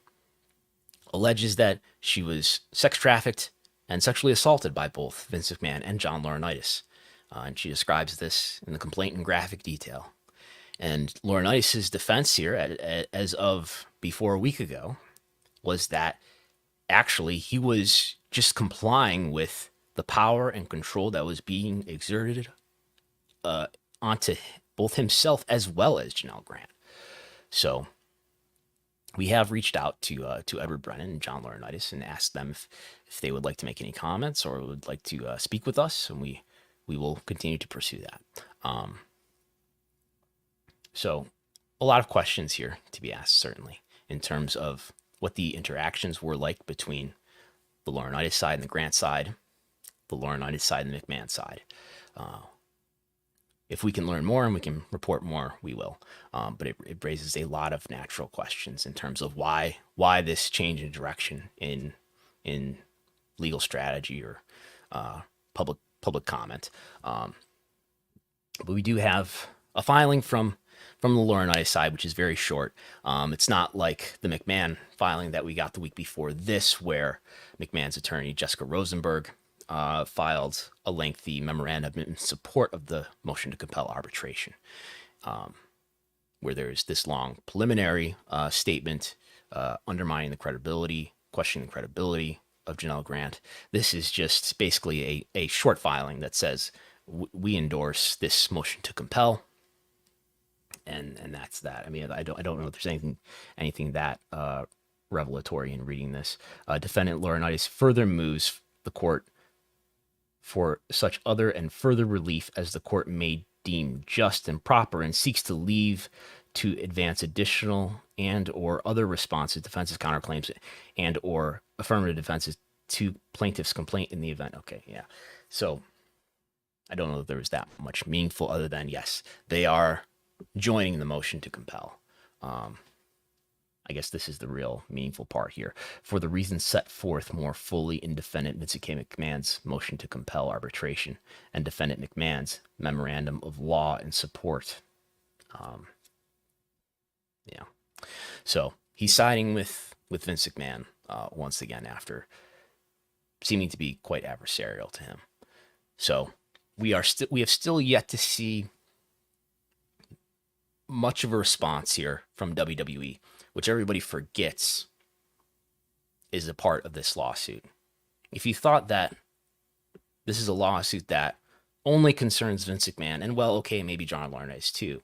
alleges that she was sex trafficked and sexually assaulted by both Vince McMahon and John Laurinaitis. And she describes this in the complaint in graphic detail. And Laurinaitis' defense here, as of before a week ago, was that actually he was just complying with the power and control that was being exerted onto both himself as well as Janelle Grant. So we have reached out to Edward Brennan and John Laurinaitis and asked them if they would like to make any comments or would like to speak with us, and we will continue to pursue that. So a lot of questions here to be asked, certainly, in terms of what the interactions were like between the Laurinaitis side and the Grant side, the Laurinaitis side and the McMahon side. If we can learn more and we can report more, we will. But it raises a lot of natural questions in terms of why this change in direction in legal strategy or public comment. But we do have a filing from the Laurinaitis side, which is very short. It's not like the McMahon filing that we got the week before this, where McMahon's attorney, Jessica Rosenberg, filed a lengthy memorandum in support of the motion to compel arbitration, where there's this long preliminary statement undermining the credibility, questioning the credibility of Janelle Grant. This is just basically a short filing that says we endorse this motion to compel, and that's that. I mean, I don't know if there's anything that revelatory in reading this. Defendant Laurinaitis further moves the court for such other and further relief as the court may deem just and proper, and seeks to leave to advance additional and or other responses, defenses, counterclaims, and or affirmative defenses to plaintiff's complaint in the event. Okay, yeah. So I don't know that there was that much meaningful other than, yes, they are joining the motion to compel. I guess this is the real meaningful part here, for the reasons set forth more fully in defendant Vince McMahon's motion to compel arbitration and defendant McMahon's memorandum of law in support. Yeah. So he's siding with Vince McMahon once again after seeming to be quite adversarial to him. So we have still yet to see much of a response here from WWE, which everybody forgets is a part of this lawsuit. If you thought that this is a lawsuit that only concerns Vince McMahon, and well, okay, maybe John Laurinaitis too,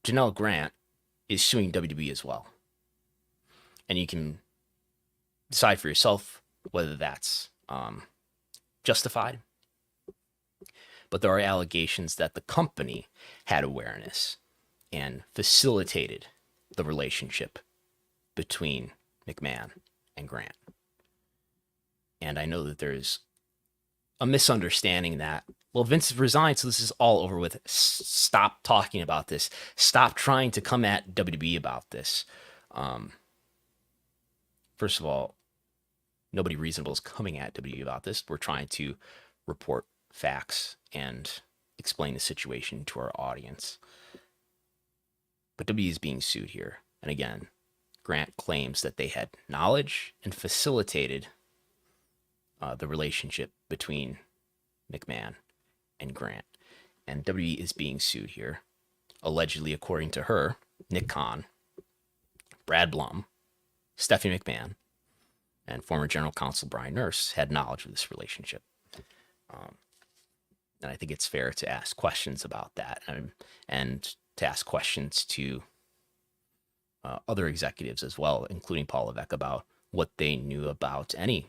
Janelle Grant is suing WWE as well. And you can decide for yourself whether that's justified. But there are allegations that the company had awareness and facilitated the relationship between McMahon and Grant. And I know that there's a misunderstanding that, well, Vince resigned, so this is all over with. Stop talking about this. Stop trying to come at WWE about this. First of all, nobody reasonable is coming at WWE about this. We're trying to report facts and explain the situation to our audience. But WWE is being sued here. And again, Grant claims that they had knowledge and facilitated the relationship between McMahon and Grant. And WWE is being sued here. Allegedly, according to her, Nick Khan, Brad Blum, Stephanie McMahon, and former general counsel Brian Nurse had knowledge of this relationship. And I think it's fair to ask questions about that and to ask questions to other executives as well, including Paul Levesque, about what they knew about any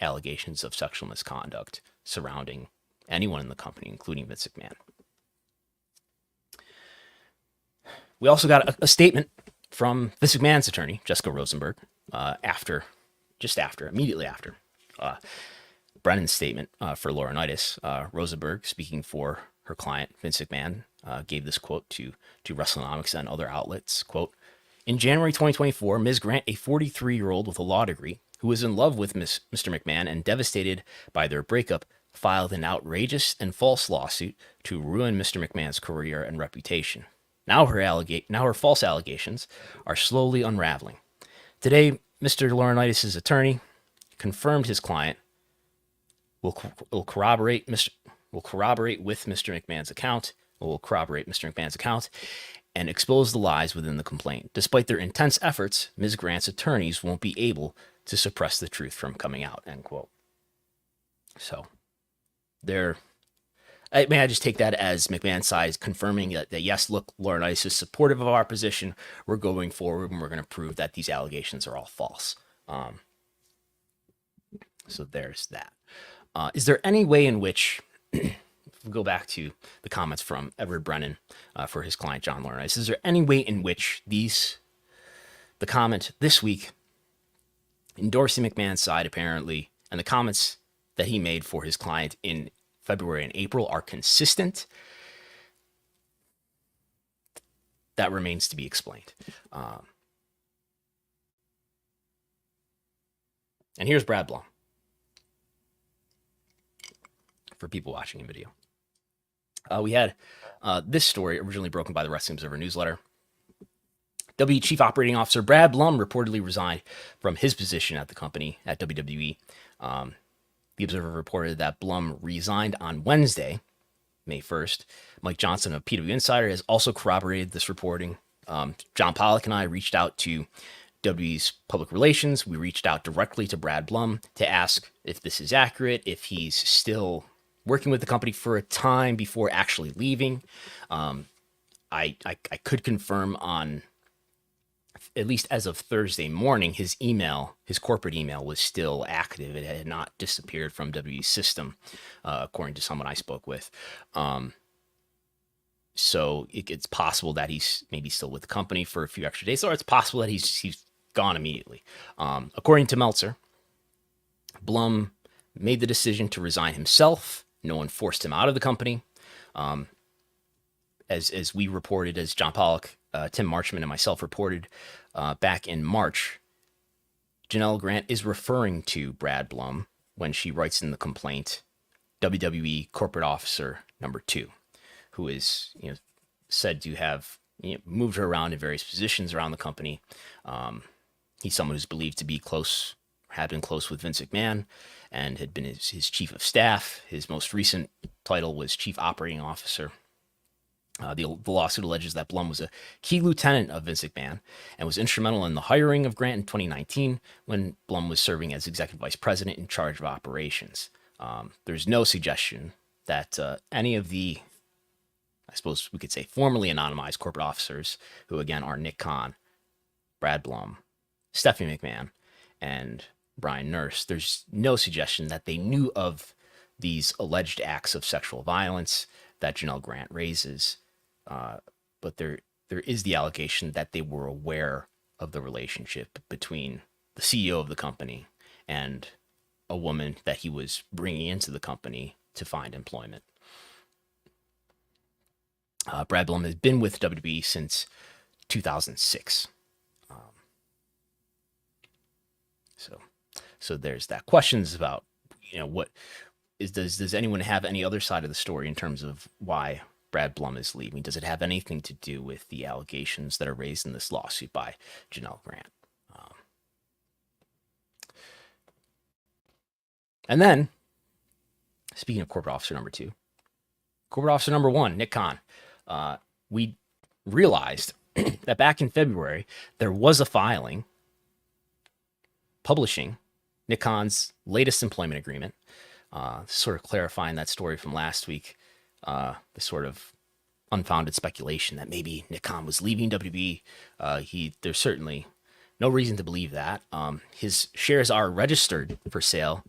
allegations of sexual misconduct surrounding anyone in the company, including Vince McMahon. We also got a statement from Vince McMahon's attorney, Jessica Rosenberg, immediately after Brennan's statement for Laurinaitis. Rosenberg, speaking for her client, Vince McMahon, gave this quote to Wrestlenomics and other outlets. Quote, "In January 2024, Ms. Grant, a 43-year-old with a law degree who was in love with Mr. McMahon and devastated by their breakup, filed an outrageous and false lawsuit to ruin Mr. McMahon's career and reputation. Now her false allegations are slowly unraveling. Today, Mr. Laurinaitis' attorney confirmed his client will corroborate with Mr. McMahon's account and expose the lies within the complaint. Despite their intense efforts, Ms. Grant's attorneys won't be able to suppress the truth from coming out," end quote. So I just take that as McMahon's side confirming that yes, look, Laurinaitis is supportive of our position. We're going forward and we're going to prove that these allegations are all false. So there's that. Is there any way in which, if we go back to the comments from Edward Brennan for his client John Laurinaitis, is there any way in which the comment this week endorsing McMahon's side apparently, and the comments that he made for his client in February and April are consistent? That remains to be explained. And here's Brad Blum for people watching in video. We had this story originally broken by the Wrestling Observer newsletter. WWE Chief Operating Officer Brad Blum reportedly resigned from his position at the company at WWE. The Observer reported that Blum resigned on Wednesday, May 1st. Mike Johnson of PWInsider has also corroborated this reporting. John Pollock and I reached out to WWE's public relations. We reached out directly to Brad Blum to ask if this is accurate, if he's still working with the company for a time before actually leaving. I could confirm on, at least as of Thursday morning, his corporate email was still active. It had not disappeared from WWE's system, according to someone I spoke with. So it's possible that he's maybe still with the company for a few extra days, or it's possible that he's gone immediately. According to Meltzer, Blum made the decision to resign himself. No one forced him out of the company. as we reported, as John Pollock, Tim Marchman, and myself reported back in March, Janelle Grant is referring to Brad Blum when she writes in the complaint, WWE corporate officer number 2, who is said to have moved her around in various positions around the company. He's someone who's believed to be close, had been close with Vince McMahon, and had been his chief of staff. His most recent title was chief operating officer. The lawsuit alleges that Blum was a key lieutenant of Vince McMahon and was instrumental in the hiring of Grant in 2019 when Blum was serving as executive vice president in charge of operations. There's no suggestion that any of the, I suppose we could say, formerly anonymized corporate officers, who again are Nick Khan, Brad Blum, Stephanie McMahon, and Brian Nurse, there's no suggestion that they knew of these alleged acts of sexual violence that Janelle Grant raises. But there is the allegation that they were aware of the relationship between the CEO of the company and a woman that he was bringing into the company to find employment. Brad Blum has been with WWE since 2006. So there's that. Questions about, what is, does anyone have any other side of the story in terms of why Brad Blum is leaving? Does it have anything to do with the allegations that are raised in this lawsuit by Janelle Grant? And then, speaking of corporate officer number 2, corporate officer number 1, Nick Khan. We realized that back in February, there was a filing publishing Nick Khan's latest employment agreement, sort of clarifying that story from last week, the sort of unfounded speculation that maybe Nick Khan was leaving WWE. There's certainly no reason to believe that. His shares are registered for sale.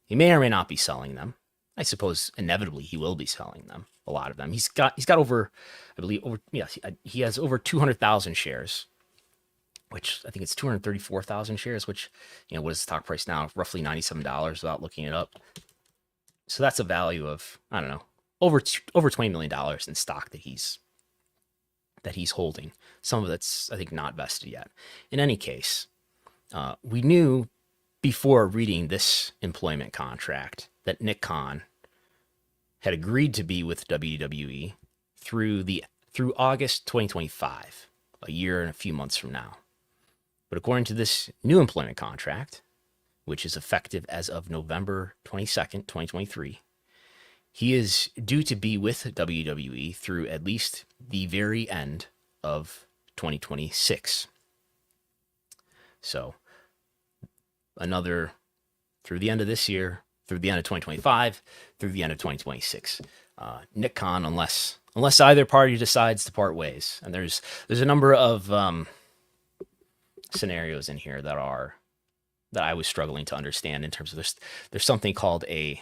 He may or may not be selling them. I suppose inevitably he will be selling them. A lot of them. He's got over, I believe, he has over 200,000 shares, which I think it's 234,000 shares, which, what is the stock price now? Roughly $97 without looking it up. So that's a value of, I don't know, over $20 million in stock that he's holding. Some of that's, I think, not vested yet. In any case, we knew before reading this employment contract that Nick Khan had agreed to be with WWE through August 2025, a year and a few months from now. But according to this new employment contract, which is effective as of November 22nd, 2023, he is due to be with WWE through at least the very end of 2026. So through the end of this year, through the end of 2025, through the end of 2026. Nick Khan, unless either party decides to part ways. And there's a number of scenarios in here that I was struggling to understand in terms of there's something called a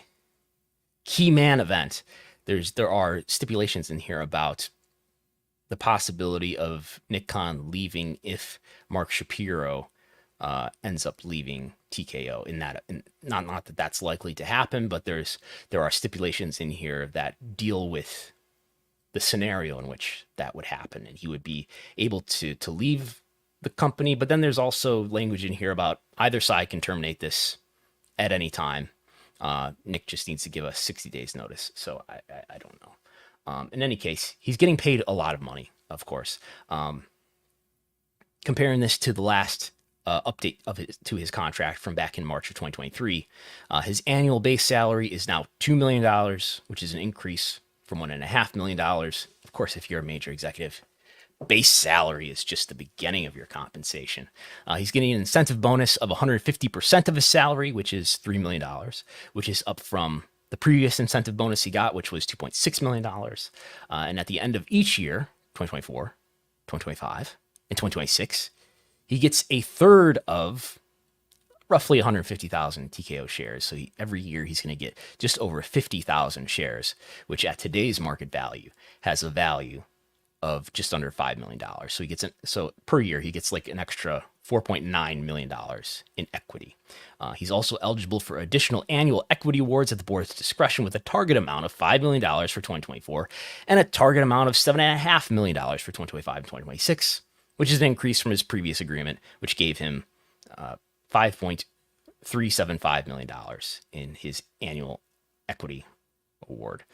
key man event. There are stipulations in here about the possibility of Nick Khan leaving if Mark Shapiro ends up leaving TKO. Not that that's likely to happen, but there are stipulations in here that deal with the scenario in which that would happen, and he would be able to leave the company. But then there's also language in here about either side can terminate this at any time. Nick just needs to give us 60 days notice. So I don't know. In any case, he's getting paid a lot of money, of course. Comparing this to the last update to his contract from back in March of 2023, his annual base salary is now $2 million, which is an increase from $1.5 million. Of course, if you're a major executive, base salary is just the beginning of your compensation. He's getting an incentive bonus of 150% of his salary, which is $3 million, which is up from the previous incentive bonus he got, which was $2.6 million. And at the end of each year, 2024, 2025, and 2026, he gets a third of roughly 150,000 TKO shares. So every year he's going to get just over 50,000 shares, which at today's market value has a value of just under $5 million. So so per year he gets like an extra $4.9 million in equity. He's also eligible for additional annual equity awards at the board's discretion with a target amount of $5 million for 2024 and a target amount of $7.5 million for 2025 and 2026, which is an increase from his previous agreement, which gave him $5.375 million in his annual equity award.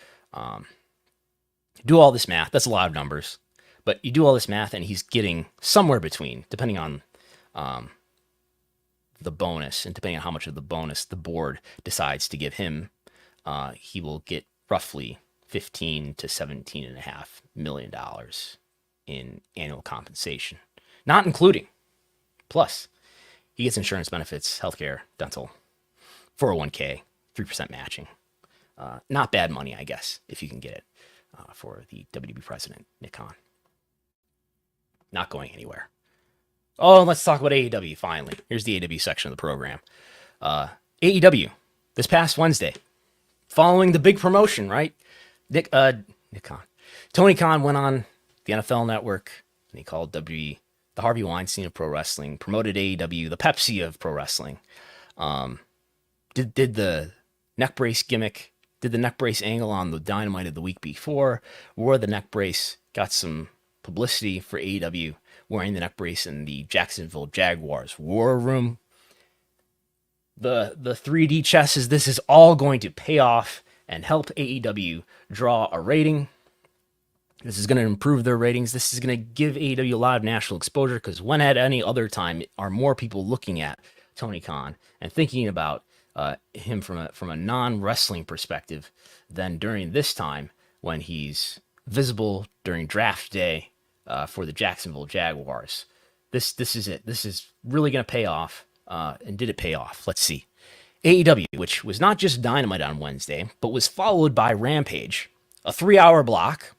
Do all this math, that's a lot of numbers, but you do all this math and he's getting somewhere between, depending on the bonus and depending on how much of the bonus the board decides to give him, he will get roughly $15 to $17.5 million in annual compensation, not including. Plus, he gets insurance benefits, healthcare, dental, 401k, 3% matching. Not bad money, I guess, if you can get it for the WB president, Nick Khan. Not going anywhere. Oh, let's talk about AEW, finally. Here's the AEW section of the program. AEW, this past Wednesday, following the big promotion, right? Nick Khan. Tony Khan went on the NFL Network, and he called WWE the Harvey Weinstein of pro wrestling, promoted AEW, the Pepsi of pro wrestling. Did the neck brace gimmick, did the neck brace angle on the Dynamite of the week before, wore the neck brace, got some publicity for AEW, wearing the neck brace in the Jacksonville Jaguars war room. The 3D chess is this is all going to pay off and help AEW draw a rating. This is going to improve their ratings. This is going to give AEW a lot of national exposure because when at any other time are more people looking at Tony Khan and thinking about him from a non-wrestling perspective than during this time when he's visible during draft day for the Jacksonville Jaguars. This is it. This is really going to pay off. And did it pay off? Let's see. AEW, which was not just Dynamite on Wednesday, but was followed by Rampage, a 3-hour block,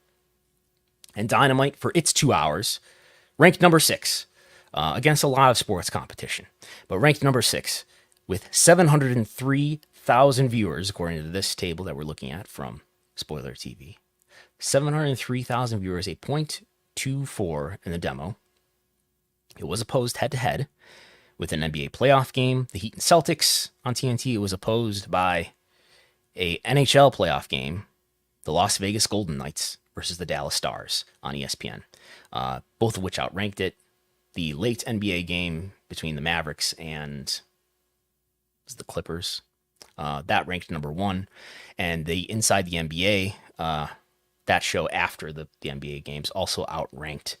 and Dynamite for its 2 hours, ranked number 6 against a lot of sports competition, but ranked number 6 with 703,000 viewers, according to this table that we're looking at from Spoiler TV. 703,000 viewers, a .24 in the demo. It was opposed head-to-head with an NBA playoff game, the Heat and Celtics on TNT. It was opposed by a NHL playoff game, the Las Vegas Golden Knights versus the Dallas Stars on ESPN, both of which outranked it. The late NBA game between the Mavericks and the Clippers, that ranked number 1. And the Inside the NBA, that show after the NBA games, also outranked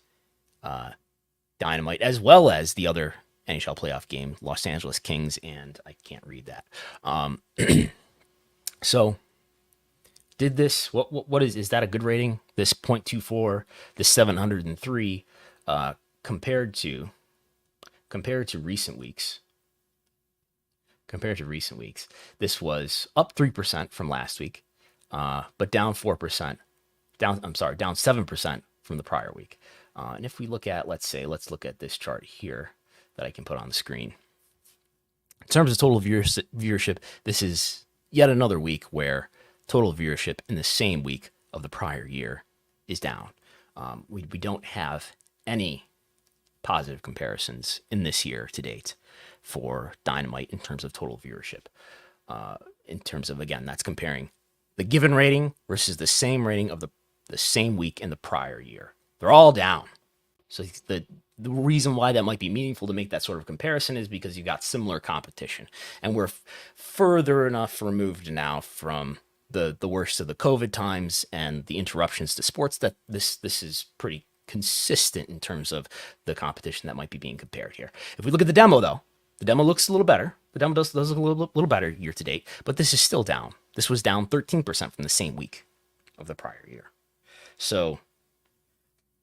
Dynamite, as well as the other NHL playoff game, Los Angeles Kings, and I can't read that. So, did this? What is that a good rating? This .24, this 703, compared to recent weeks. Compared to recent weeks, this was up 3% from last week, but down 4%. Down 7% from the prior week. And if we look at, let's look at this chart here that I can put on the screen. In terms of total viewership, this is yet another week where total viewership in the same week of the prior year is down. We don't have any positive comparisons in this year to date for Dynamite in terms of total viewership. In terms of, again, that's comparing the given rating versus the same rating of the same week in the prior year. They're all down. So the reason why that might be meaningful to make that sort of comparison is because you've got similar competition. And we're further enough removed now from the worst of the COVID times and the interruptions to sports that this is pretty consistent in terms of the competition that might be being compared here. If we look at the demo, though, the demo looks a little better. The demo does look a little better year to date, but this is still down. This was down 13% from the same week of the prior year. So,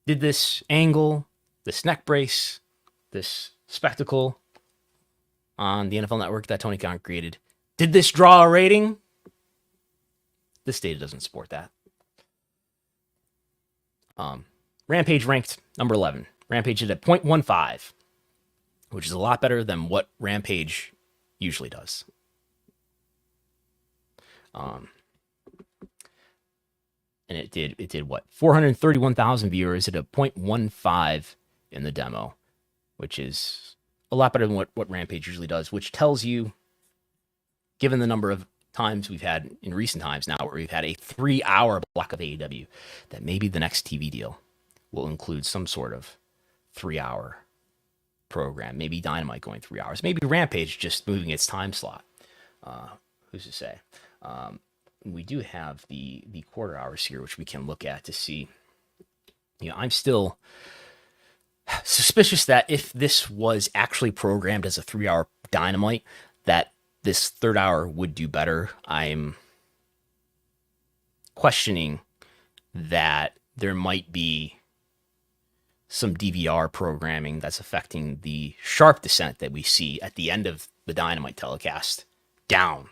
did this angle, this neck brace, this spectacle on the NFL Network that Tony Khan created, did this draw a rating? This data doesn't support that. Rampage ranked number 11. Rampage did at .15, which is a lot better than what Rampage usually does. And it did what? 431,000 viewers at a .15 in the demo, which is a lot better than what Rampage usually does, which tells you, given the number of times we've had in recent times now where we've had a 3-hour block of AEW, that maybe the next TV deal will include some sort of 3-hour program. Maybe Dynamite going 3 hours. Maybe Rampage just moving its time slot. Who's to say? We do have the quarter hours here, which we can look at to see. I'm still suspicious that if this was actually programmed as a 3-hour Dynamite, that this third hour would do better. I'm questioning that there might be some DVR programming that's affecting the sharp descent that we see at the end of the Dynamite telecast down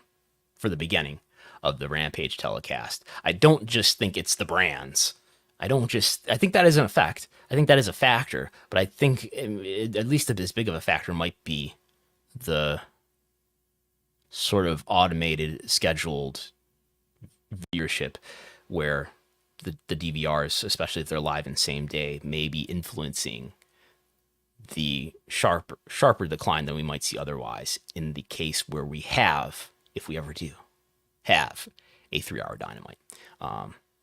for the beginning of the Rampage telecast. I don't just think it's the brands. I think that is an effect. I think that is a factor, but I think at least as big of a factor might be the sort of automated, scheduled viewership where the DVRs, especially if they're live in same day, may be influencing the sharper decline than we might see otherwise in the case where we have, if we ever do, have a 3-hour Dynamite.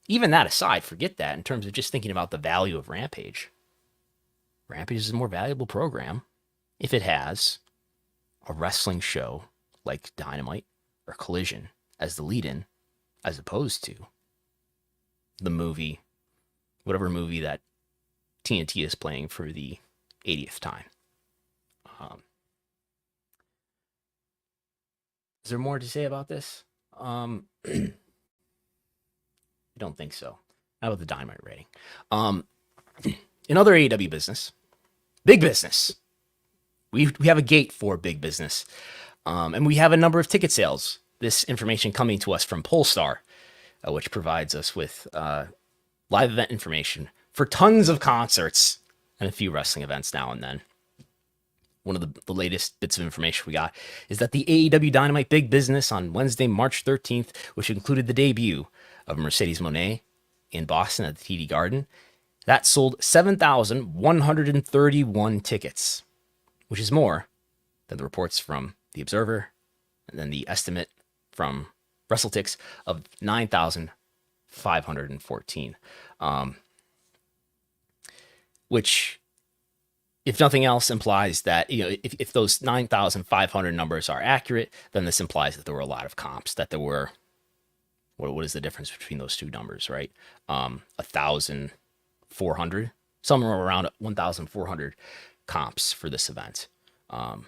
Even that aside, forget that in terms of just thinking about the value of Rampage. Rampage is a more valuable program if it has a wrestling show like Dynamite or Collision as the lead-in, as opposed to the movie, whatever movie that TNT is playing for the 80th time. Is there more to say about this? I don't think so. How about the Dynamite rating? In other AEW business, Big Business, we have a gate for Big Business, and we have a number of ticket sales. This information coming to us from Polestar, which provides us with live event information for tons of concerts and a few wrestling events now and then. One of the latest bits of information we got is that the AEW Dynamite Big Business on Wednesday, March 13th, which included the debut of Mercedes Moné in Boston at the TD Garden, that sold 7,131 tickets, which is more than the reports from The Observer and then the estimate from WrestleTix of 9,514, which, if nothing else, implies that, if those 9,500 numbers are accurate, then this implies that there were a lot of comps, that there were, what is the difference between those two numbers, right? 1,400, somewhere around 1,400 comps for this event. An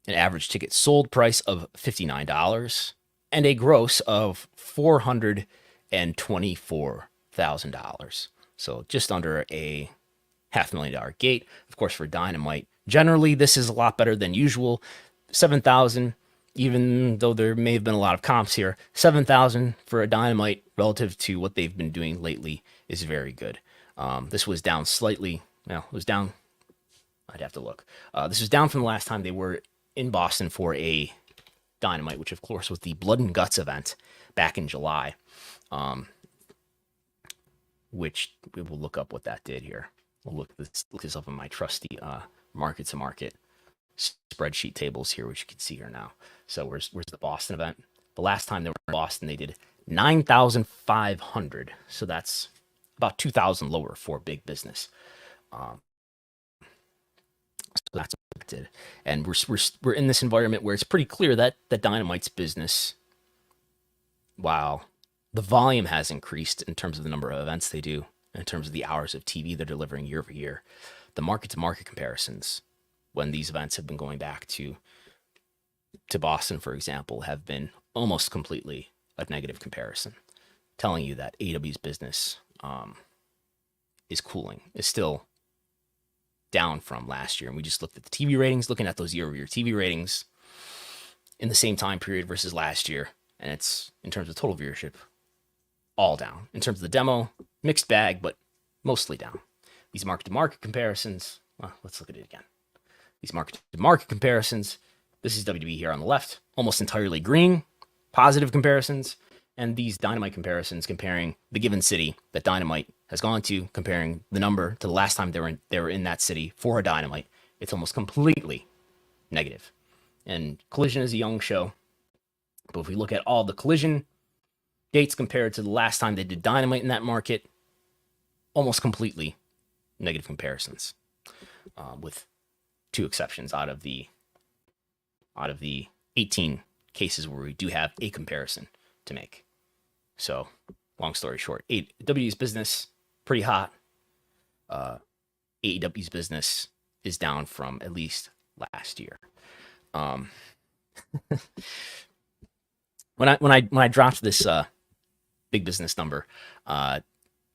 average ticket sold price of $59 and a gross of $424,000. So just under a $500,000 gate. Of course, for Dynamite, generally this is a lot better than usual. 7,000, even though there may have been a lot of comps here, 7,000 for a Dynamite relative to what they've been doing lately is very good. This was down slightly. Well, it was down. I'd have to look. This was down from the last time they were in Boston for a Dynamite, which of course was the Blood and Guts event back in July, which we will look up what that did here. We'll look this up in my trusty market-to-market spreadsheet tables here, which you can see here now. So where's the Boston event? The last time they were in Boston, they did 9,500. So that's about 2,000 lower for Big Business. So that's what it did. And we're in this environment where it's pretty clear that Dynamite's business, while the volume has increased in terms of the number of events they do, in terms of the hours of TV they're delivering year over year, the market-to-market comparisons, when these events have been going back to Boston, for example, have been almost completely a negative comparison, telling you that AEW's business is cooling, is still down from last year. And we just looked at the TV ratings, looking at those year-over-year TV ratings in the same time period versus last year, and it's, in terms of total viewership, all down. In terms of the demo, mixed bag, but mostly down. These market-to-market comparisons, well, let's look at it again. These market-to-market comparisons, this is WWE here on the left, almost entirely green, positive comparisons, and these Dynamite comparisons comparing the given city that Dynamite has gone to, comparing the number to the last time they were in that city for a Dynamite, It's almost completely negative. And Collision is a young show, but if we look at all the Collision dates compared to the last time they did Dynamite in that market, almost completely negative comparisons, with 2 exceptions out of the 18 cases where we do have a comparison to make. So, long story short, AEW's business pretty hot. AEW's business is down from at least last year. When I dropped this big business number,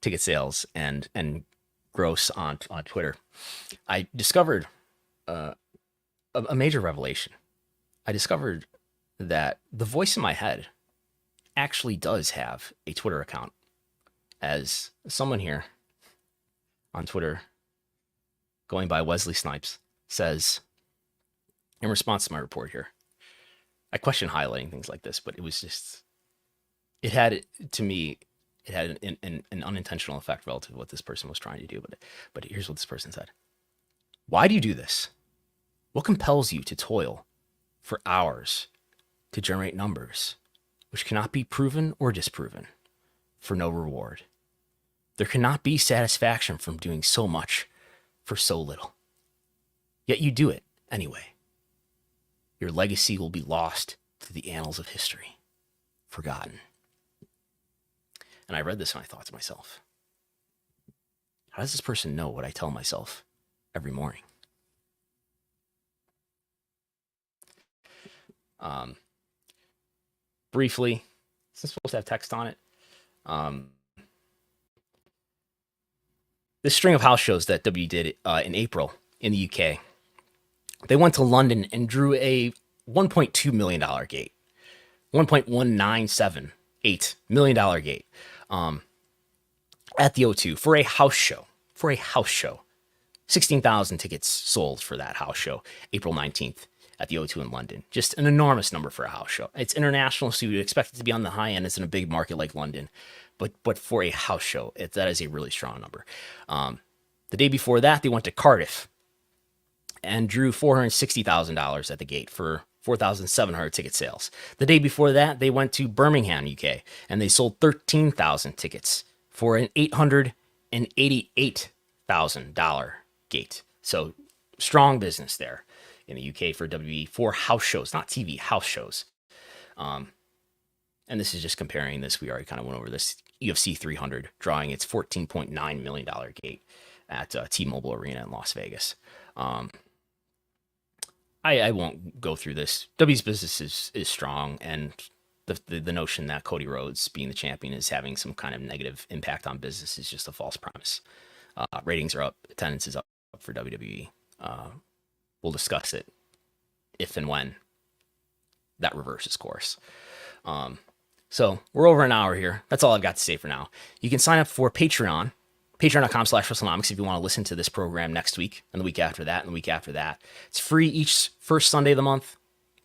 ticket sales and gross on Twitter, I discovered a major revelation. I discovered that the voice in my head actually does have a Twitter account. As someone here on Twitter, going by Wesley Snipes, says, in response to my report here, I question highlighting things like this, but it was just, it had an unintentional effect relative to what this person was trying to do. But here's what this person said. Why do you do this? What compels you to toil for hours to generate numbers which cannot be proven or disproven for no reward? There cannot be satisfaction from doing so much for so little. Yet you do it anyway. Your legacy will be lost to the annals of history, forgotten. And I read this and I thought to myself, how does this person know what I tell myself every morning? Briefly, this is supposed to have text on it. This string of house shows that W did in April in the UK, they went to London and drew a $1.2 million gate, $1.1978 million gate at the O2 for a house show. 16,000 tickets sold for that house show, April 19th at the O2 in London. Just an enormous number for a house show. It's international, so you'd expect it to be on the high end. It's in a big market like London. But for a house show, that is a really strong number. The day before that, they went to Cardiff and drew $460,000 at the gate for 4,700 ticket sales. The day before that, they went to Birmingham, UK, and they sold 13,000 tickets for an $888,000 gate. So strong business there in the UK for WWE for house shows, not TV, house shows. And this is just comparing this. We already kind of went over this. UFC 300 drawing its $14.9 million gate at T-Mobile Arena in Las Vegas. I won't go through this. W's business is strong, and the notion that Cody Rhodes being the champion is having some kind of negative impact on business is just a false premise. Ratings are up, attendance is up for WWE. We'll discuss it if and when that reverses course. So we're over an hour here. That's all I've got to say for now. You can sign up for Patreon, patreon.com/Wrestlenomics if you want to listen to this program next week and the week after that and the week after that. It's free each first Sunday of the month.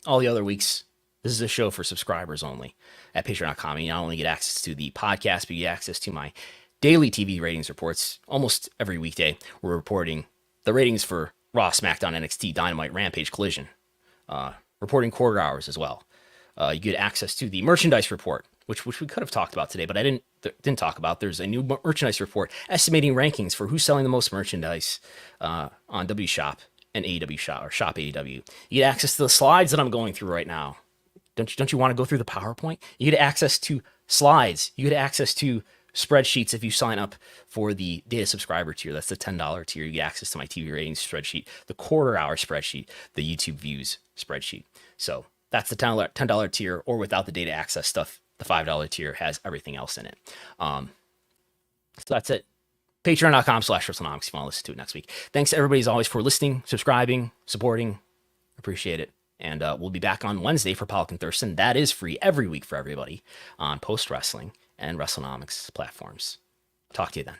All the other weeks, this is a show for subscribers only at patreon.com. You not only get access to the podcast, but you get access to my daily TV ratings reports. Almost every weekday, we're reporting the ratings for Raw, SmackDown, NXT, Dynamite, Rampage, Collision. Reporting quarter hours as well. You get access to the merchandise report, which we could have talked about today, but I didn't talk about. There's a new merchandise report estimating rankings for who's selling the most merchandise on W Shop and AEW Shop or Shop AEW. You get access to the slides that I'm going through right now. Don't you want to go through the PowerPoint? You get access to slides. You get access to spreadsheets if you sign up for the data subscriber tier. That's the $10 tier. You get access to my TV ratings spreadsheet, the quarter hour spreadsheet, the YouTube views spreadsheet. So that's the $10 tier, or without the data access stuff, the $5 tier has everything else in it. So that's it. Patreon.com/Wrestlenomics if you want to listen to it next week. Thanks everybody as always for listening, subscribing, supporting. Appreciate it. And we'll be back on Wednesday for Pollock and Thurston. That is free every week for everybody on Post Wrestling and Wrestlenomics platforms. Talk to you then.